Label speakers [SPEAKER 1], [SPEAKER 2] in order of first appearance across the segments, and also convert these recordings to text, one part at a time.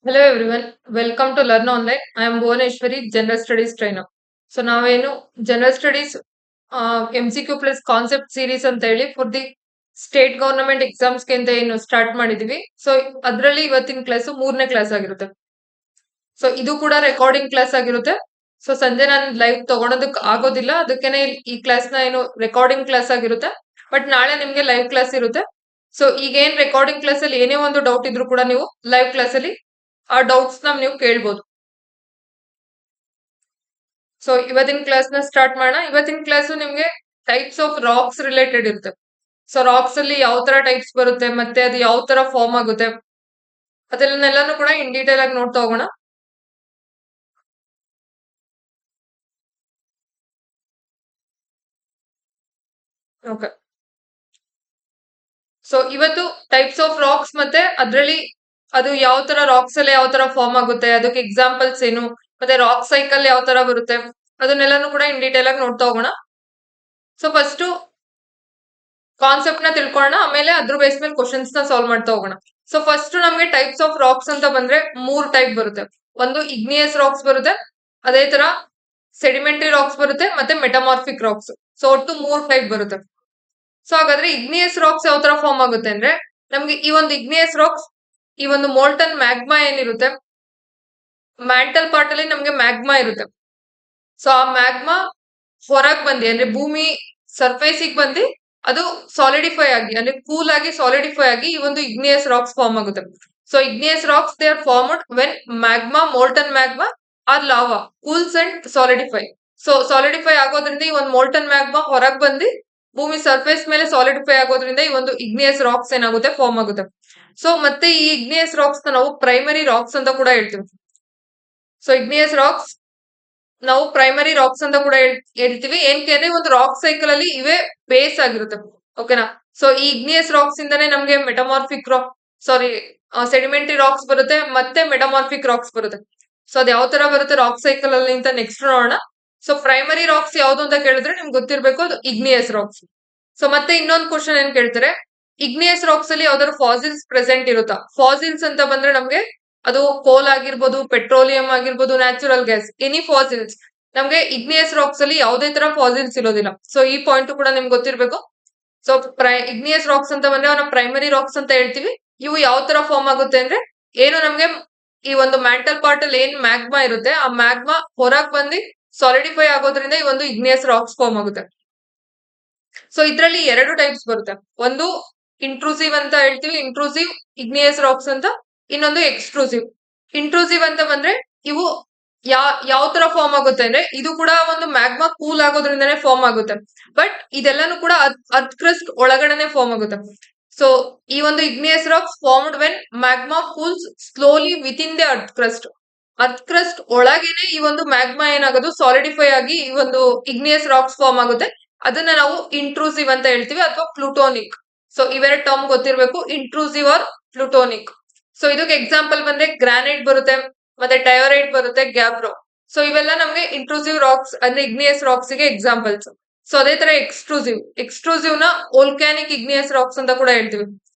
[SPEAKER 1] Hello everyone, welcome to Learn Online. I am Bhuvaneshwari, General Studies Trainer. So ನಾವೇನು general studies MCQ plus concept series ಅಂತ ಹೇಳಿ for the state government ಎಕ್ಸಾಮ್ಸ್ಗೆ ಅಂತ ಏನು start ಮಾಡಿದೀವಿ. So ಅದರಲ್ಲಿ ಇವತ್ತಿನ class 3ನೇ ಕ್ಲಾಸ್ ಆಗಿರುತ್ತೆ. ಸೊ ಇದು ಕೂಡ ರೆಕಾರ್ಡಿಂಗ್ ಕ್ಲಾಸ್ ಆಗಿರುತ್ತೆ. ಸೊ ಸಂಜೆ ನಾನು ಲೈವ್ ತಗೊಳೋದಕ್ಕೆ ಆಗೋದಿಲ್ಲ, ಅದಕ್ಕೇನೆ ಈ ಕ್ಲಾಸ್ ನ ಏನು ರೆಕಾರ್ಡಿಂಗ್ ಕ್ಲಾಸ್ ಆಗಿರುತ್ತೆ. ಬಟ್ ನಾಳೆ ನಿಮ್ಗೆ ಲೈವ್ ಕ್ಲಾಸ್ ಇರುತ್ತೆ. ಸೊ ಈಗ ಏನ್ ರೆಕಾರ್ಡಿಂಗ್ ಕ್ಲಾಸ್ ಅಲ್ಲಿ ಏನೇ ಒಂದು ಡೌಟ್ ಇದ್ರು ಕೂಡ ನೀವು ಲೈವ್ ಕ್ಲಾಸ್ ಅಲ್ಲಿ ಆ ಡೌಟ್ಸ್ ನ ನೀವು ಕೇಳ್ಬೋದು. ಸೊ ಇವತ್ತಿನ ಕ್ಲಾಸ್ ನ ಸ್ಟಾರ್ಟ್ ಮಾಡೋಣ. ಇವತ್ತಿನ ಕ್ಲಾಸ್ ನಿಮ್ಗೆ ಟೈಪ್ಸ್ ಆಫ್ ರಾಕ್ಸ್ ರಿಲೇಟೆಡ್ ಇರುತ್ತೆ. ಸೊ ರಾಕ್ಸ್ ಅಲ್ಲಿ ಯಾವ ತರ ಟೈಪ್ಸ್ ಬರುತ್ತೆ, ಮತ್ತೆ ಅದು ಯಾವ ತರ ಫಾರ್ಮ್ ಆಗುತ್ತೆ, ಅದನ್ನೆಲ್ಲಾನು ಕೂಡ ಇನ್ ಡೀಟೇಲ್ ಆಗಿ ನೋಡ್ತಾ ಹೋಗೋಣ. ಓಕೆ, ಸೊ ಇವತ್ತು ಟೈಪ್ಸ್ ಆಫ್ ರಾಕ್ಸ್ ಮತ್ತೆ ಅದರಲ್ಲಿ ಅದು ಯಾವ ತರ ರಾಕ್ಸ್ ಅಲ್ಲಿ ಯಾವ ತರ ಫಾರ್ಮ್ ಆಗುತ್ತೆ, ಅದಕ್ಕೆ ಎಕ್ಸಾಂಪಲ್ಸ್ ಏನು, ಮತ್ತೆ ರಾಕ್ ಸೈಕಲ್ ಯಾವ ತರ ಬರುತ್ತೆ, ಅದನ್ನೆಲ್ಲಾನು ಕೂಡ ಇನ್ ಡೀಟೇಲ್ ಆಗಿ ನೋಡ್ತಾ ಹೋಗೋಣ. ಸೊ ಫಸ್ಟ್ ಕಾನ್ಸೆಪ್ಟ್ ನ ತಿಳ್ಕೊಳ್ಳೋಣ, ಆಮೇಲೆ ಅದ್ರ ಬೇಸ್ ಮೇಲೆ ಕ್ವಶನ್ಸ್ ನ ಸಾಲ್ವ್ ಮಾಡ್ತಾ ಹೋಗೋಣ. ಸೊ ಫಸ್ಟ್ ನಮ್ಗೆ ಟೈಪ್ಸ್ ಆಫ್ ರಾಕ್ಸ್ ಅಂತ ಬಂದ್ರೆ 3 ಟೈಪ್ ಬರುತ್ತೆ. ಒಂದು ಇಗ್ನಿಯಸ್ ರಾಕ್ಸ್ ಬರುತ್ತೆ, ಅದೇ ತರ ಸೆಡಿಮೆಂಟರಿ ರಾಕ್ಸ್ ಬರುತ್ತೆ, ಮತ್ತೆ ಮೆಟಮಾರ್ಫಿಕ್ ರಾಕ್ಸ್. ಸೊ ಒಟ್ಟು 3 ಟೈಪ್ ಬರುತ್ತೆ. ಸೊ ಹಾಗಾದ್ರೆ ಇಗ್ನಿಯಸ್ ರಾಕ್ಸ್ ಯಾವ ತರ ಫಾರ್ಮ್ ಆಗುತ್ತೆ ಅಂದ್ರೆ, ನಮ್ಗೆ ಈ ಒಂದು ಇಗ್ನಿಯಸ್ ರಾಕ್ಸ್, ಈ ಒಂದು ಮೋಲ್ಟನ್ ಮ್ಯಾಗ್ಮಾ ಏನಿರುತ್ತೆ, ಮ್ಯಾಂಟಲ್ ಪಾರ್ಟ್ ಅಲ್ಲಿ ನಮ್ಗೆ ಮ್ಯಾಗ್ಮಾ ಇರುತ್ತೆ. ಸೊ ಆ ಮ್ಯಾಗ್ಮಾ ಹೊರಗ್ ಬಂದಿ ಅಂದ್ರೆ ಭೂಮಿ ಸರ್ಫೇಸಿಗೆ ಬಂದು ಅದು ಸಾಲಿಡಿಫೈ ಆಗಿ ಅಂದ್ರೆ ಕೂಲ್ ಆಗಿ ಸಾಲಿಡಿಫೈ ಆಗಿ ಈ ಒಂದು ಇಗ್ನಿಯಸ್ ರಾಕ್ಸ್ ಫಾರ್ಮ್ ಆಗುತ್ತೆ. So igneous rocks they are formed when magma, molten magma or lava cools and solidify. So solidify ಆಗೋದ್ರಿಂದ ಈ ಒಂದು ಮೋಲ್ಟನ್ ಮ್ಯಾಗ್ಮಾ ಹೊರಗ್ ಬಂದು ಭೂಮಿ ಸರ್ಫೇಸ್ ಮೇಲೆ ಸಾಲಿಡಿಫೈ ಆಗೋದ್ರಿಂದ ಈ ಒಂದು ಇಗ್ನಿಯಸ್ ರಾಕ್ಸ್ ಏನಾಗುತ್ತೆ, ಫಾರ್ಮ್ ಆಗುತ್ತೆ. ಸೊ ಮತ್ತೆ ಈ ಇಗ್ನಿಯಸ್ ರಾಕ್ಸ್ ನಾವು ಪ್ರೈಮರಿ ರಾಕ್ಸ್ ಅಂತ ಕೂಡ ಹೇಳ್ತೀವಿ. ಸೊ ಇಗ್ನಿಯಸ್ ರಾಕ್ಸ್ ನಾವು ಪ್ರೈಮರಿ ರಾಕ್ಸ್ ಅಂತ ಕೂಡ ಹೇಳ್ತೀವಿ. ಏನಕ್ಕೆ ಅಂದ್ರೆ ಒಂದು ರಾಕ್ ಸೈಕಲ್ ಅಲ್ಲಿ ಇವೇ ಬೇಸ್ ಆಗಿರುತ್ತೆ. ಓಕೆನಾ. ಸೊ ಈ ಇಗ್ನಿಯಸ್ ರಾಕ್ಸ್ ಇಂದಾನೆ ನಮ್ಗೆ ಮೆಟಮಾರ್ಫಿಕ್ ರಾಕ್, ಸಾರಿ ಸೆಡಿಮೆಂಟರಿ ರಾಕ್ಸ್ ಬರುತ್ತೆ, ಮತ್ತೆ ಮೆಟಮಾರ್ಫಿಕ್ ರಾಕ್ಸ್ ಬರುತ್ತೆ. ಸೊ ಅದ್ ಯಾವ ತರ ಬರುತ್ತೆ ರಾಕ್ ಸೈಕಲ್ ಅಲ್ಲಿ ಅಂತ ನೆಕ್ಸ್ಟ್ ನೋಡೋಣ. ಸೊ ಪ್ರೈಮರಿ ರಾಕ್ಸ್ ಯಾವ್ದು ಅಂತ ಕೇಳಿದ್ರೆ ನಿಮ್ಗೆ ಗೊತ್ತಿರ್ಬೇಕು, ಅದು ಇಗ್ನಿಯಸ್ ರಾಕ್ಸ್. ಸೊ ಮತ್ತೆ ಇನ್ನೊಂದು ಕ್ವಶನ್ ಏನ್ ಕೇಳ್ತಾರೆ, ಇಗ್ನಿಯಸ್ ರಾಕ್ಸ್ ಅಲ್ಲಿ ಯಾವ್ದಾದ್ರು ಫಾಸಿಲ್ಸ್ ಪ್ರೆಸೆಂಟ್ ಇರುತ್ತಾ? ಫಾಸಿಲ್ಸ್ ಅಂತ ಬಂದ್ರೆ ನಮ್ಗೆ ಅದು ಕೋಲ್ ಆಗಿರ್ಬೋದು, ಪೆಟ್ರೋಲಿಯಂ ಆಗಿರ್ಬೋದು, ನ್ಯಾಚುರಲ್ ಗ್ಯಾಸ್, ಎನಿ ಫಾಸಿಲ್ಸ್. ನಮ್ಗೆ ಇಗ್ನಿಯಸ್ ರಾಕ್ಸ್ ಅಲ್ಲಿ ಯಾವುದೇ ತರ ಫಾಸಿಲ್ಸ್ ಇರೋದಿಲ್ಲ. ಸೊ ಈ ಪಾಯಿಂಟ್ ಕೂಡ ನಿಮ್ಗೆ ಗೊತ್ತಿರ್ಬೇಕು. ಸೊ ಇಗ್ನಿಯಸ್ ರಾಕ್ಸ್ ಅಂತ ಬಂದ್ರೆ ಅವನ ಪ್ರೈಮರಿ ರಾಕ್ಸ್ ಅಂತ ಹೇಳ್ತೀವಿ. ಇವು ಯಾವ ತರ ಫಾರ್ಮ್ ಆಗುತ್ತೆ ಅಂದ್ರೆ, ಏನು ನಮ್ಗೆ ಈ ಒಂದು ಮ್ಯಾಂಟಲ್ ಪಾರ್ಟ್ ಅಲ್ಲಿ ಏನ್ ಮ್ಯಾಗ್ಮಾ ಇರುತ್ತೆ, ಆ ಮ್ಯಾಗ್ಮಾ ಹೊರಗ್ ಬಂದು ಸಾಲಿಡಿಫೈ ಆಗೋದ್ರಿಂದ ಈ ಒಂದು ಇಗ್ನಿಯಸ್ ರಾಕ್ಸ್ ಫಾರ್ಮ್ ಆಗುತ್ತೆ. ಸೊ ಇದ್ರಲ್ಲಿ 2 ಟೈಪ್ಸ್ ಬರುತ್ತೆ. ಒಂದು ಇಂಟ್ರೂಸಿವ್ ಅಂತ ಹೇಳ್ತೀವಿ, ಇಂಟ್ರೂಸಿವ್ ಇಗ್ನಿಯಸ್ ರಾಕ್ಸ್ ಅಂತ. ಇನ್ನೊಂದು ಎಕ್ಸ್ಟ್ರೂಸಿವ್. ಇಂಟ್ರೂಸಿವ್ ಅಂತ ಬಂದ್ರೆ ಇವು ಯಾವ ತರ ಫಾರ್ಮ್ ಆಗುತ್ತೆ ಅಂದ್ರೆ, ಇದು ಕೂಡ ಒಂದು ಮ್ಯಾಗ್ಮಾ ಕೂಲ್ ಆಗೋದ್ರಿಂದನೇ ಫಾರ್ಮ್ ಆಗುತ್ತೆ. ಬಟ್ ಇದೆಲ್ಲಾನು ಕೂಡ ಅರ್ತ್ ಕ್ರಸ್ಟ್ ಒಳಗಡೆನೆ ಫಾರ್ಮ್ ಆಗುತ್ತೆ. ಸೊ ಈ ಒಂದು igneous rocks formed when magma cools slowly within the earth crust. Earth crust ಒಳಗೇನೆ ಈ ಒಂದು ಮ್ಯಾಗ್ಮಾ ಏನಾಗೋದು ಸಾಲಿಡಿಫೈ ಆಗಿ ಈ ಒಂದು ಇಗ್ನಿಯಸ್ ರಾಕ್ಸ್ ಫಾರ್ಮ್ ಆಗುತ್ತೆ. ಅದನ್ನ ನಾವು ಇಂಟ್ರೂಸಿವ್ ಅಂತ ಹೇಳ್ತೀವಿ, ಅಥವಾ ಪ್ಲೂಟೋನಿಕ್. ಸೊ ಇವೆರಡು ಟರ್ಮ್ ಗೊತ್ತಿರ್ಬೇಕು, ಇಂಟ್ರೂಸಿವ್ ಆರ್ ಪ್ಲೂಟೋನಿಕ್. ಸೊ ಇದಕ್ಕೆ ಎಕ್ಸಾಂಪಲ್ ಬಂದ್ರೆ ಗ್ರಾನೈಟ್ ಬರುತ್ತೆ, ಮತ್ತೆ ಡಯೋರೈಟ್ ಬರುತ್ತೆ, ಗ್ಯಾಬ್ರೋ. ಸೊ ಇವೆಲ್ಲ ನಮ್ಗೆ ಇಂಟ್ರೂಸಿವ್ ರಾಕ್ಸ್ ಅಂದ್ರೆ ಇಗ್ನಿಯಸ್ ರಾಕ್ಸ್ ಗೆ ಎಕ್ಸಾಂಪಲ್ಸ್. ಸೊ ಅದೇ ತರ ಎಕ್ಸ್ಟ್ರೂಸಿವ್, ಎಕ್ಸ್ಟ್ರೂಸಿವ್ ನ ವೋಲ್ಕ್ಯಾನಿಕ್ ಇಗ್ನಿಯಸ್ ರಾಕ್ಸ್ ಅಂತ ಕೂಡ ಹೇಳ್ತೀವಿ.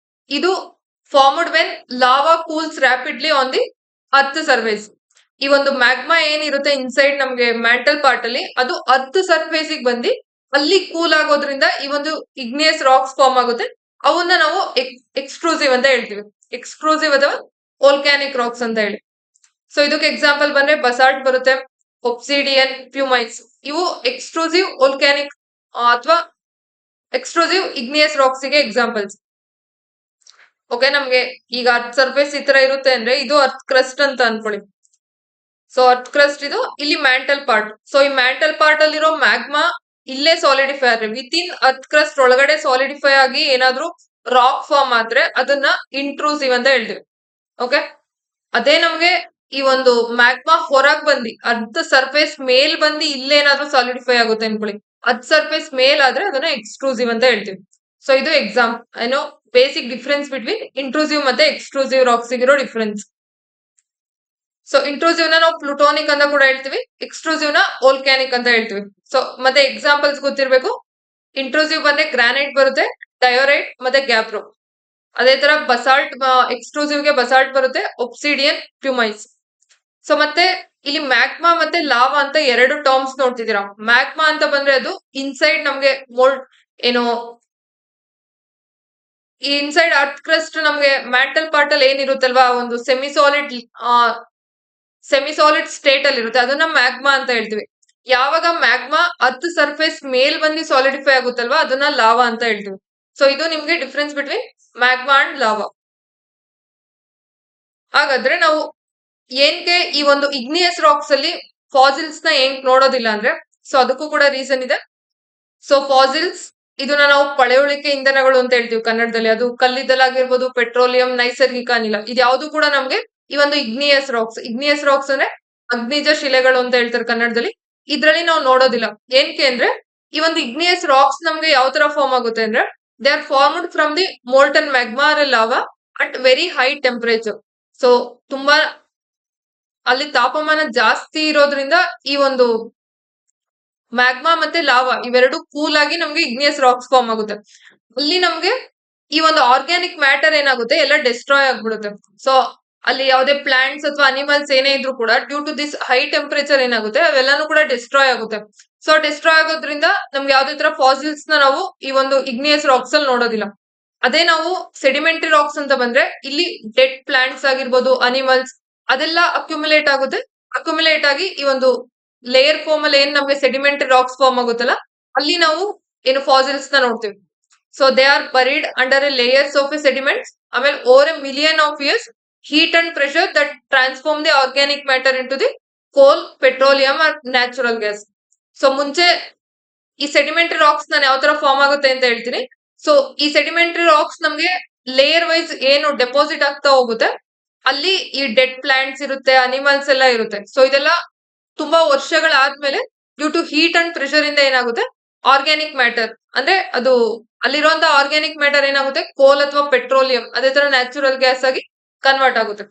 [SPEAKER 1] ಇದು formed when lava cools rapidly on the earth surface. ಈ ಒಂದು ಮ್ಯಾಗ್ಮಾ ಏನಿರುತ್ತೆ ಇನ್ಸೈಡ್ ನಮ್ಗೆ ಮ್ಯಾಂಟಲ್ ಪಾರ್ಟ್ ಅಲ್ಲಿ, ಅದು ಅರ್ತ್ ಸರ್ಫೇಸ್ ಬಂದು ಅಲ್ಲಿ ಕೂಲ್ ಆಗೋದ್ರಿಂದ ಈ ಒಂದು ಇಗ್ನಿಯಸ್ ರಾಕ್ಸ್ ಫಾರ್ಮ್ ಆಗುತ್ತೆ. ಅವನ್ನ ನಾವು ಎಕ್ಸ್ಟ್ರೂಸಿವ್ ಅಂತ ಹೇಳ್ತೀವಿ, ಎಕ್ಸ್ಟ್ರೂಸಿವ್ ಅಥವಾ ವೋಲ್ಕ್ಯಾನಿಕ್ ರಾಕ್ಸ್ ಅಂತ ಹೇಳಿ. ಸೊ ಇದಕ್ಕೆ ಎಕ್ಸಾಂಪಲ್ ಬಂದ್ರೆ ಬಸಾಲ್ಟ್ ಬರುತ್ತೆ, ಒಬ್ಸಿಡಿಯನ್, ಪ್ಯೂಮೈಟ್ಸ್. ಇವು ಎಕ್ಸ್ಟ್ರೂಸಿವ್ ವೋಲ್ಕ್ಯಾನಿಕ್ ಅಥವಾ ಎಕ್ಸ್ಟ್ರೂಸಿವ್ ಇಗ್ನಿಯಸ್ ರಾಕ್ಸ್ ಗೆ ಎಕ್ಸಾಂಪಲ್ಸ್. ಓಕೆ, ನಮ್ಗೆ ಈಗ ಅರ್ತ್ ಸರ್ಫೇಸ್ ಈ ತರ ಇರುತ್ತೆ ಅಂದ್ರೆ ಇದು ಅರ್ತ್ ಕ್ರಸ್ಟ್ ಅಂತ ಅನ್ಕೊಳ್ಳಿ. ಸೊ ಅರ್ತ್ ಕ್ರಸ್ಟ್ ಇದು, ಇಲ್ಲಿ ಮ್ಯಾಂಟಲ್ ಪಾರ್ಟ್. ಸೊ ಈ ಮ್ಯಾಂಟಲ್ ಪಾರ್ಟ್ ಅಲ್ಲಿರೋ ಮ್ಯಾಗ್ಮಾ ಇಲ್ಲೇ ಸಾಲಿಡಿಫೈ ಆದ್ರೆ, ವಿತ್ ಇನ್ ಅರ್ತ್ ಕ್ರಸ್ಟ್ ಒಳಗಡೆ ಸಾಲಿಡಿಫೈ ಆಗಿ ಏನಾದ್ರೂ ರಾಕ್ ಫಾರ್ಮ್ ಆದ್ರೆ ಅದನ್ನ ಇಂಟ್ರೂಸಿವ್ ಅಂತ ಹೇಳ್ತೀವಿ. ಓಕೆ, ಅದೇ ನಮ್ಗೆ ಈ ಒಂದು ಮ್ಯಾಗ್ಮಾ ಹೊರಗ್ ಬಂದಿ ಅರ್ತ್ ಸರ್ಫೇಸ್ ಮೇಲ್ ಬಂದು ಇಲ್ಲೇನಾದ್ರೂ ಸಾಲಿಡಿಫೈ ಆಗುತ್ತೆ ಅನ್ಕೊಳ್ಳಿ, ಅರ್ತ್ ಸರ್ಫೇಸ್ ಮೇಲ್ ಆದ್ರೆ ಅದನ್ನ ಎಕ್ಸ್ಟ್ರೂಸಿವ್ ಅಂತ ಹೇಳ್ತೀವಿ. ಸೊ ಇದು ಎಕ್ಸಾಮ್ ಏನೋ ಬೇಸಿಕ್ ಡಿಫ್ರೆನ್ಸ್ ಬಿಟ್ವೀನ್ ಇಂಟ್ರೂಸಿವ್ ಮತ್ತೆ ಎಕ್ಸ್ಟ್ರೂಸಿವ್ ರಾಕ್ಸ್ ಇರೋ ಡಿಫ್ರೆನ್ಸ್. ಸೊ ಇಂಟ್ರೂಸಿವ್ ನ ನಾವು ಪ್ಲೂಟೋನಿಕ್ ಅಂತ ಕೂಡ ಹೇಳ್ತೀವಿ, ಎಕ್ಸ್ಟ್ರೂಸಿವ್ ನ ವೋಲ್ಕ್ಯಾನಿಕ್ ಅಂತ ಹೇಳ್ತೀವಿ. ಸೊ ಮತ್ತೆ ಎಕ್ಸಾಂಪಲ್ಸ್ ಗೊತ್ತಿರ್ಬೇಕು. ಇಂಟ್ರೂಸಿವ್ ಬಂದ್ರೆ ಗ್ರಾನೈಟ್ ಬರುತ್ತೆ, ಡಯೋರೈಟ್ ಮತ್ತೆ ಗ್ಯಾಬ್ರೋ. ಅದೇ ತರ ಬಸಾಲ್ಟ್ ಎಕ್ಸ್ಕ್ಲೂಸಿವ್ ಗೆ ಬಸಾಲ್ಟ್ ಬರುತ್ತೆ, ಒಬ್ಸಿಡಿಯನ್, ಪ್ಯೂಮೈಸ್. ಸೊ ಮತ್ತೆ ಇಲ್ಲಿ ಮ್ಯಾಗ್ಮಾ ಮತ್ತೆ ಲಾವಾ ಅಂತ ಎರಡು ಟರ್ಮ್ಸ್ ನೋಡ್ತಿದ್ದೀರಾ. ಮ್ಯಾಗ್ಮಾ ಅಂತ ಬಂದ್ರೆ ಅದು ಇನ್ಸೈಡ್ ನಮ್ಗೆ ಮೋಲ್ಡ್ ಏನು ಈ ಇನ್ಸೈಡ್ ಅರ್ತ್ ಕ್ರಸ್ಟ್ ನಮ್ಗೆ ಮ್ಯಾಂಟಲ್ ಪಾರ್ಟ್ ಅಲ್ಲಿ ಏನಿರುತ್ತಲ್ವಾ, ಒಂದು ಸೆಮಿ ಸಾಲಿಡ್ ಸ್ಟೇಟ್ ಅಲ್ಲಿ ಇರುತ್ತೆ, ಅದನ್ನ ಮ್ಯಾಗ್ಮಾ ಅಂತ ಹೇಳ್ತೀವಿ. ಯಾವಾಗ ಮ್ಯಾಗ್ಮಾ ಅರ್ತ್ ಸರ್ಫೇಸ್ ಮೇಲ್ ಬಂದು ಸಾಲಿಡಿಫೈ ಆಗುತ್ತಲ್ವಾ, ಅದನ್ನ ಲಾವಾ ಅಂತ ಹೇಳ್ತೀವಿ. ಸೊ ಇದು ನಿಮ್ಗೆ difference between magma and lava. ಹಾಗಾದ್ರೆ ನಾವು ಏನ್ಗೆ ಈ ಒಂದು ಇಗ್ನಿಯಸ್ ರಾಕ್ಸ್ ಅಲ್ಲಿ ಫಾಸಿಲ್ಸ್ ನ ಏನ್ ನೋಡೋದಿಲ್ಲ ಅಂದ್ರೆ, ಸೊ ಅದಕ್ಕೂ ಕೂಡ ರೀಸನ್ ಇದೆ. ಸೊ ಫಾಸಿಲ್ಸ್ ಇದನ್ನ ನಾವು ಪಳೆಯುಳಿಕೆ ಇಂಧನಗಳು ಅಂತ ಹೇಳ್ತೀವಿ ಕನ್ನಡದಲ್ಲಿ. ಅದು ಕಲ್ಲಿದ್ದಲಾಗಿರ್ಬೋದು, ಪೆಟ್ರೋಲಿಯಂ, ನೈಸರ್ಗಿಕ ಅನಿಲ, ಇದ್ಯಾವುದು ಕೂಡ ನಮ್ಗೆ ಈ ಒಂದು ಇಗ್ನಿಯಸ್ ರಾಕ್ಸ್ ಅಂದ್ರೆ ಅಗ್ನಿಜ ಶಿಲೆಗಳು ಅಂತ ಹೇಳ್ತಾರೆ ಕನ್ನಡದಲ್ಲಿ. ಇದ್ರಲ್ಲಿ ನಾವು ನೋಡೋದಿಲ್ಲ. ಏನ್ಕೆ ಅಂದ್ರೆ ಈ ಒಂದು ಇಗ್ನಿಯಸ್ ರಾಕ್ಸ್ ನಮ್ಗೆ ಯಾವ ತರ ಫಾರ್ಮ್ ಆಗುತ್ತೆ ಅಂದ್ರೆ, they are formed from the molten magma lava at very high temperature. So ತುಂಬಾ ಅಲ್ಲಿ ತಾಪಮಾನ ಜಾಸ್ತಿ ಇರೋದ್ರಿಂದ ಈ ಒಂದು ಮ್ಯಾಗ್ಮಾ ಮತ್ತೆ ಲಾವಾ ಇವೆರಡು ಕೂಲ್ ಆಗಿ ನಮ್ಗೆ ಇಗ್ನಿಯಸ್ ರಾಕ್ಸ್ ಫಾರ್ಮ್ ಆಗುತ್ತೆ. ಅಲ್ಲಿ ನಮ್ಗೆ ಈ ಒಂದು ಆರ್ಗ್ಯಾನಿಕ್ ಮ್ಯಾಟರ್ ಏನಾಗುತ್ತೆ ಎಲ್ಲ ಡೆಸ್ಟ್ರಾಯ್ ಆಗ್ಬಿಡುತ್ತೆ. ಸೊ ಅಲ್ಲಿ ಯಾವುದೇ ಪ್ಲಾಂಟ್ಸ್ ಅಥವಾ ಅನಿಮಲ್ಸ್ ಏನೇ ಇದ್ರು ಕೂಡ due to this high temperature ಏನಾಗುತ್ತೆ ಅವೆಲ್ಲಾನು ಕೂಡ ಡೆಸ್ಟ್ರಾಯ್ ಆಗುತ್ತೆ. ಸೊ ಡೆಸ್ಟ್ರಾಯ್ ಆಗೋದ್ರಿಂದ ನಮ್ಗೆ ಯಾವ್ದೇ ತರ ಫಾಸಿಲ್ಸ್ ನ ನಾವು ಈ ಒಂದು ಇಗ್ನಿಯಸ್ ರಾಕ್ಸ್ ಅಲ್ಲಿ ನೋಡೋದಿಲ್ಲ. ಅದೇ ನಾವು ಸೆಡಿಮೆಂಟರಿ ರಾಕ್ಸ್ ಅಂತ ಬಂದ್ರೆ ಇಲ್ಲಿ ಡೆಡ್ ಪ್ಲಾಂಟ್ಸ್ ಆಗಿರ್ಬೋದು, ಅನಿಮಲ್ಸ್, ಅದೆಲ್ಲ ಅಕ್ಯುಮುಲೇಟ್ ಆಗಿ ಈ ಒಂದು ಲೇಯರ್ ಫಾರ್ಮ್ ಅಲ್ಲಿ ಏನ್ ನಮ್ಗೆ ಸೆಡಿಮೆಂಟರಿ ರಾಕ್ಸ್ ಫಾರ್ಮ್ ಆಗುತ್ತಲ್ಲ, ಅಲ್ಲಿ ನಾವು ಏನು ಫಾಸಿಲ್ಸ್ ನ ನೋಡ್ತೀವಿ. So they are buried under a layers of a sediments. ಆಮೇಲೆ over a million of years, heat and pressure that transform the organic matter into the coal, petroleum or natural gas. So ಮುಂಚೆ ಈ sedimentary racks ನಾನು ಯಾವ ತರ form ಆಗುತ್ತೆ ಅಂತ ಹೇಳ್ತೀನಿ. So ಈ ಸೆಡಿಮೆಂಟರಿ ರಾಕ್ಸ್ ನಮ್ಗೆ ಲೇಯರ್ ವೈಸ್ ಏನು ಡೆಪಾಸಿಟ್ ಆಗ್ತಾ ಹೋಗುತ್ತೆ, ಅಲ್ಲಿ ಈ ಡೆಡ್ ಪ್ಲಾಂಟ್ಸ್ ಇರುತ್ತೆ, ಅನಿಮಲ್ಸ್ ಎಲ್ಲ ಇರುತ್ತೆ. ಸೊ ಇದೆಲ್ಲ ತುಂಬಾ ವರ್ಷಗಳಾದ್ಮೇಲೆ due to heat and pressure ಇಂದ ಏನಾಗುತ್ತೆ, ಆರ್ಗ್ಯಾನಿಕ್ ಮ್ಯಾಟರ್ ಅಂದ್ರೆ ಅದು ಅಲ್ಲಿರುವಂತ ಆರ್ಗ್ಯಾನಿಕ್ ಮ್ಯಾಟರ್ ಏನಾಗುತ್ತೆ, ಕೋಲ್ ಅಥವಾ ಪೆಟ್ರೋಲಿಯಂ, ಅದೇ ತರ ನ್ಯಾಚುರಲ್ ಗ್ಯಾಸ್ ಆಗಿ ಕನ್ವರ್ಟ್ ಆಗುತ್ತೆ.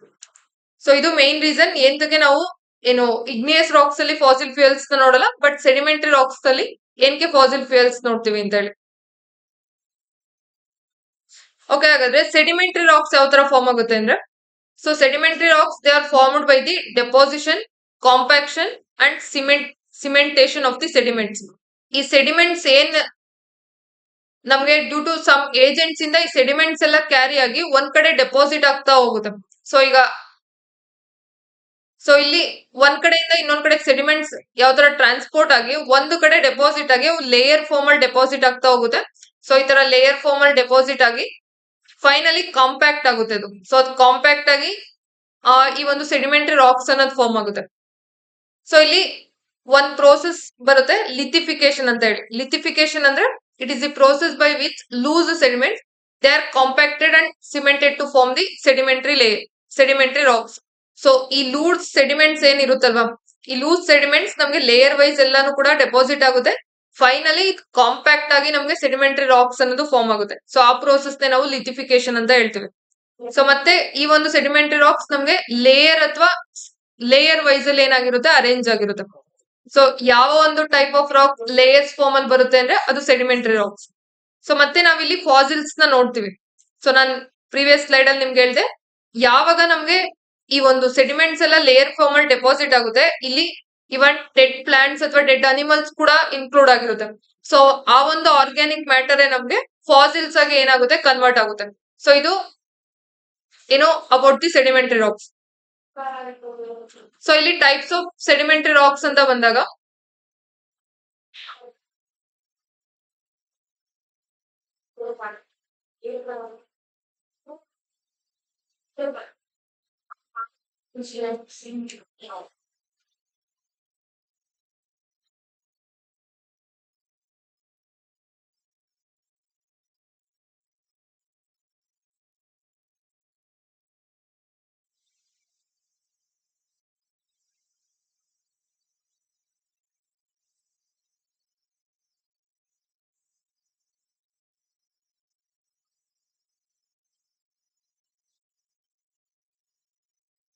[SPEAKER 1] ಸೊ ಇದು ಮೇನ್ ರೀಸನ್ ಏನ್ತಕ್ಕೆ ನಾವು ಏನು ಇಗ್ನಿಯಸ್ ರಾಕ್ಸ್ ಅಲ್ಲಿ ಫಾಸಿಲ್ ಫ್ಯೂಯಲ್ಸ್ ನೋಡಲ್ಲ, ಬಟ್ ಸೆಡಿಮೆಂಟರಿ ರಾಕ್ಸ್ ಅಲ್ಲಿ ಏನ್ಕೆ ಫಾಸಿಲ್ ಫ್ಯೂಯಲ್ಸ್ ನೋಡ್ತೀವಿ ಅಂತ ಹೇಳಿ. ಓಕೆ, ಹಾಗಾದ್ರೆ ಸೆಡಿಮೆಂಟರಿ ರಾಕ್ಸ್ ಯಾವ ತರ ಫಾರ್ಮ್ ಆಗುತ್ತೆ ಅಂದ್ರೆ, so sedimentary rocks they are formed by the deposition, compaction and cementation of the sediments. ಈ ಸೆಡಿಮೆಂಟ್ಸ್ ಏನ್ ನಮ್ಗೆ ಡ್ಯೂ ಟು ಸಮ್ ಏಜೆಂಟ್ಸ್ ಇಂದ ಈ ಸೆಡಿಮೆಂಟ್ಸ್ ಎಲ್ಲ ಕ್ಯಾರಿ ಆಗಿ ಒಂದ್ ಕಡೆ ಡೆಪಾಸಿಟ್ ಆಗ್ತಾ ಹೋಗುತ್ತೆ. ಸೊ ಇಲ್ಲಿ ಒಂದ್ ಕಡೆಯಿಂದ ಇನ್ನೊಂದ್ ಕಡೆ ಸೆಡಿಮೆಂಟ್ಸ್ ಯಾವ ತರ ಟ್ರಾನ್ಸ್ಪೋರ್ಟ್ ಆಗಿ ಒಂದು ಕಡೆ ಡೆಪಾಸಿಟ್ ಆಗಿ ಲೇಯರ್ ಫಾರ್ಮ್ ಅಲ್ಲಿ ಡೆಪಾಸಿಟ್ ಆಗ್ತಾ ಹೋಗುತ್ತೆ. ಸೊ ಈ ತರ ಲೇಯರ್ ಫಾರ್ಮ್ ಅಲ್ಲಿ ಡೆಪಾಸಿಟ್ ಆಗಿ ಫೈನಲಿ ಕಾಂಪ್ಯಾಕ್ಟ್ ಆಗುತ್ತೆ ಅದು. ಸೊ ಅದು ಕಾಂಪ್ಯಾಕ್ಟ್ ಆಗಿ ಈ ಒಂದು ಸೆಡಿಮೆಂಟರಿ ರಾಕ್ಸ್ ಅನ್ನೋದು ಫಾರ್ಮ್ ಆಗುತ್ತೆ. ಸೊ ಇಲ್ಲಿ ಒಂದ್ ಪ್ರೋಸೆಸ್ ಬರುತ್ತೆ, ಲಿಥಿಫಿಕೇಶನ್ ಅಂತ ಹೇಳಿ. ಲಿಥಿಫಿಕೇಶನ್ ಅಂದ್ರೆ it is the process by which loose sediment they are compacted and cemented to form the sedimentary rocks. So ಈ ಲೂಸ್ ಸೆಡಿಮೆಂಟ್ಸ್ ಏನ್ ಇರುತ್ತಲ್ವಾ, ಈ ಲೂಸ್ ಸೆಡಿಮೆಂಟ್ಸ್ ನಮ್ಗೆ ಲೇಯರ್ ವೈಸ್ ಎಲ್ಲಾನು ಕೂಡ ಡೆಪಾಸಿಟ್ ಆಗುತ್ತೆ. ಫೈನಲಿ ಕಾಂಪ್ಯಾಕ್ಟ್ ಆಗಿ ನಮ್ಗೆ ಸೆಡಿಮೆಂಟರಿ ರಾಕ್ಸ್ ಅನ್ನೋದು ಫಾರ್ಮ್ ಆಗುತ್ತೆ. ಸೊ ಆ ಪ್ರೋಸೆಸ್ ನಾವು ಲಿಥಿಫಿಕೇಶನ್ ಅಂತ ಹೇಳ್ತೀವಿ. ಸೊ ಮತ್ತೆ ಈ ಒಂದು ಸೆಡಿಮೆಂಟರಿ ರಾಕ್ಸ್ ನಮ್ಗೆ ಲೇಯರ್ ವೈಸ್ ಅಲ್ಲಿ ಏನಾಗಿರುತ್ತೆ, ಅರೇಂಜ್ ಆಗಿರುತ್ತೆ. ಸೊ ಯಾವ ಒಂದು type of rock layers form ಅಲ್ಲಿ ಬರುತ್ತೆ ಅಂದ್ರೆ ಅದು ಸೆಡಿಮೆಂಟರಿ ರಾಕ್ಸ್. ಸೊ ಮತ್ತೆ ನಾವಿಲ್ಲಿ ಫಾಸಿಲ್ಸ್ ನ ನೋಡ್ತೀವಿ. ಸೊ ನಾನ್ ಪ್ರೀವಿಯಸ್ ಸ್ಲೈಡ್ ಅಲ್ಲಿ ನಿಮ್ಗೆ ಹೇಳಿದೆ, ಯಾವಾಗ ನಮ್ಗೆ ಈ ಒಂದು ಸೆಡಿಮೆಂಟ್ಸ್ ಎಲ್ಲ ಲೇಯರ್ ಫಾರ್ಮ್ ಅಲ್ಲಿ ಡೆಪಾಸಿಟ್ ಆಗುತ್ತೆ, ಇಲ್ಲಿ ಇವನ್ ಡೆಡ್ ಪ್ಲಾಂಟ್ಸ್ ಅಥವಾ ಡೆಡ್ ಅನಿಮಲ್ಸ್ ಕೂಡ ಇನ್ಕ್ಲೂಡ್ ಆಗಿರುತ್ತೆ. ಸೊ ಆ ಒಂದು ಆರ್ಗ್ಯಾನಿಕ್ ಮ್ಯಾಟರ್ ನಮ್ಗೆ ಫಾಸಿಲ್ಸ್ ಆಗಿ ಏನಾಗುತ್ತೆ, ಕನ್ವರ್ಟ್ ಆಗುತ್ತೆ. ಸೊ ಇದು ಏನು about the sedimentary rocks. So ಇಲ್ಲಿ ಟೈಪ್ಸ್ ಆಫ್ ಸೆಡಿಮೆಂಟರಿ ರಾಕ್ಸ್ ಅಂತ ಬಂದಾಗ,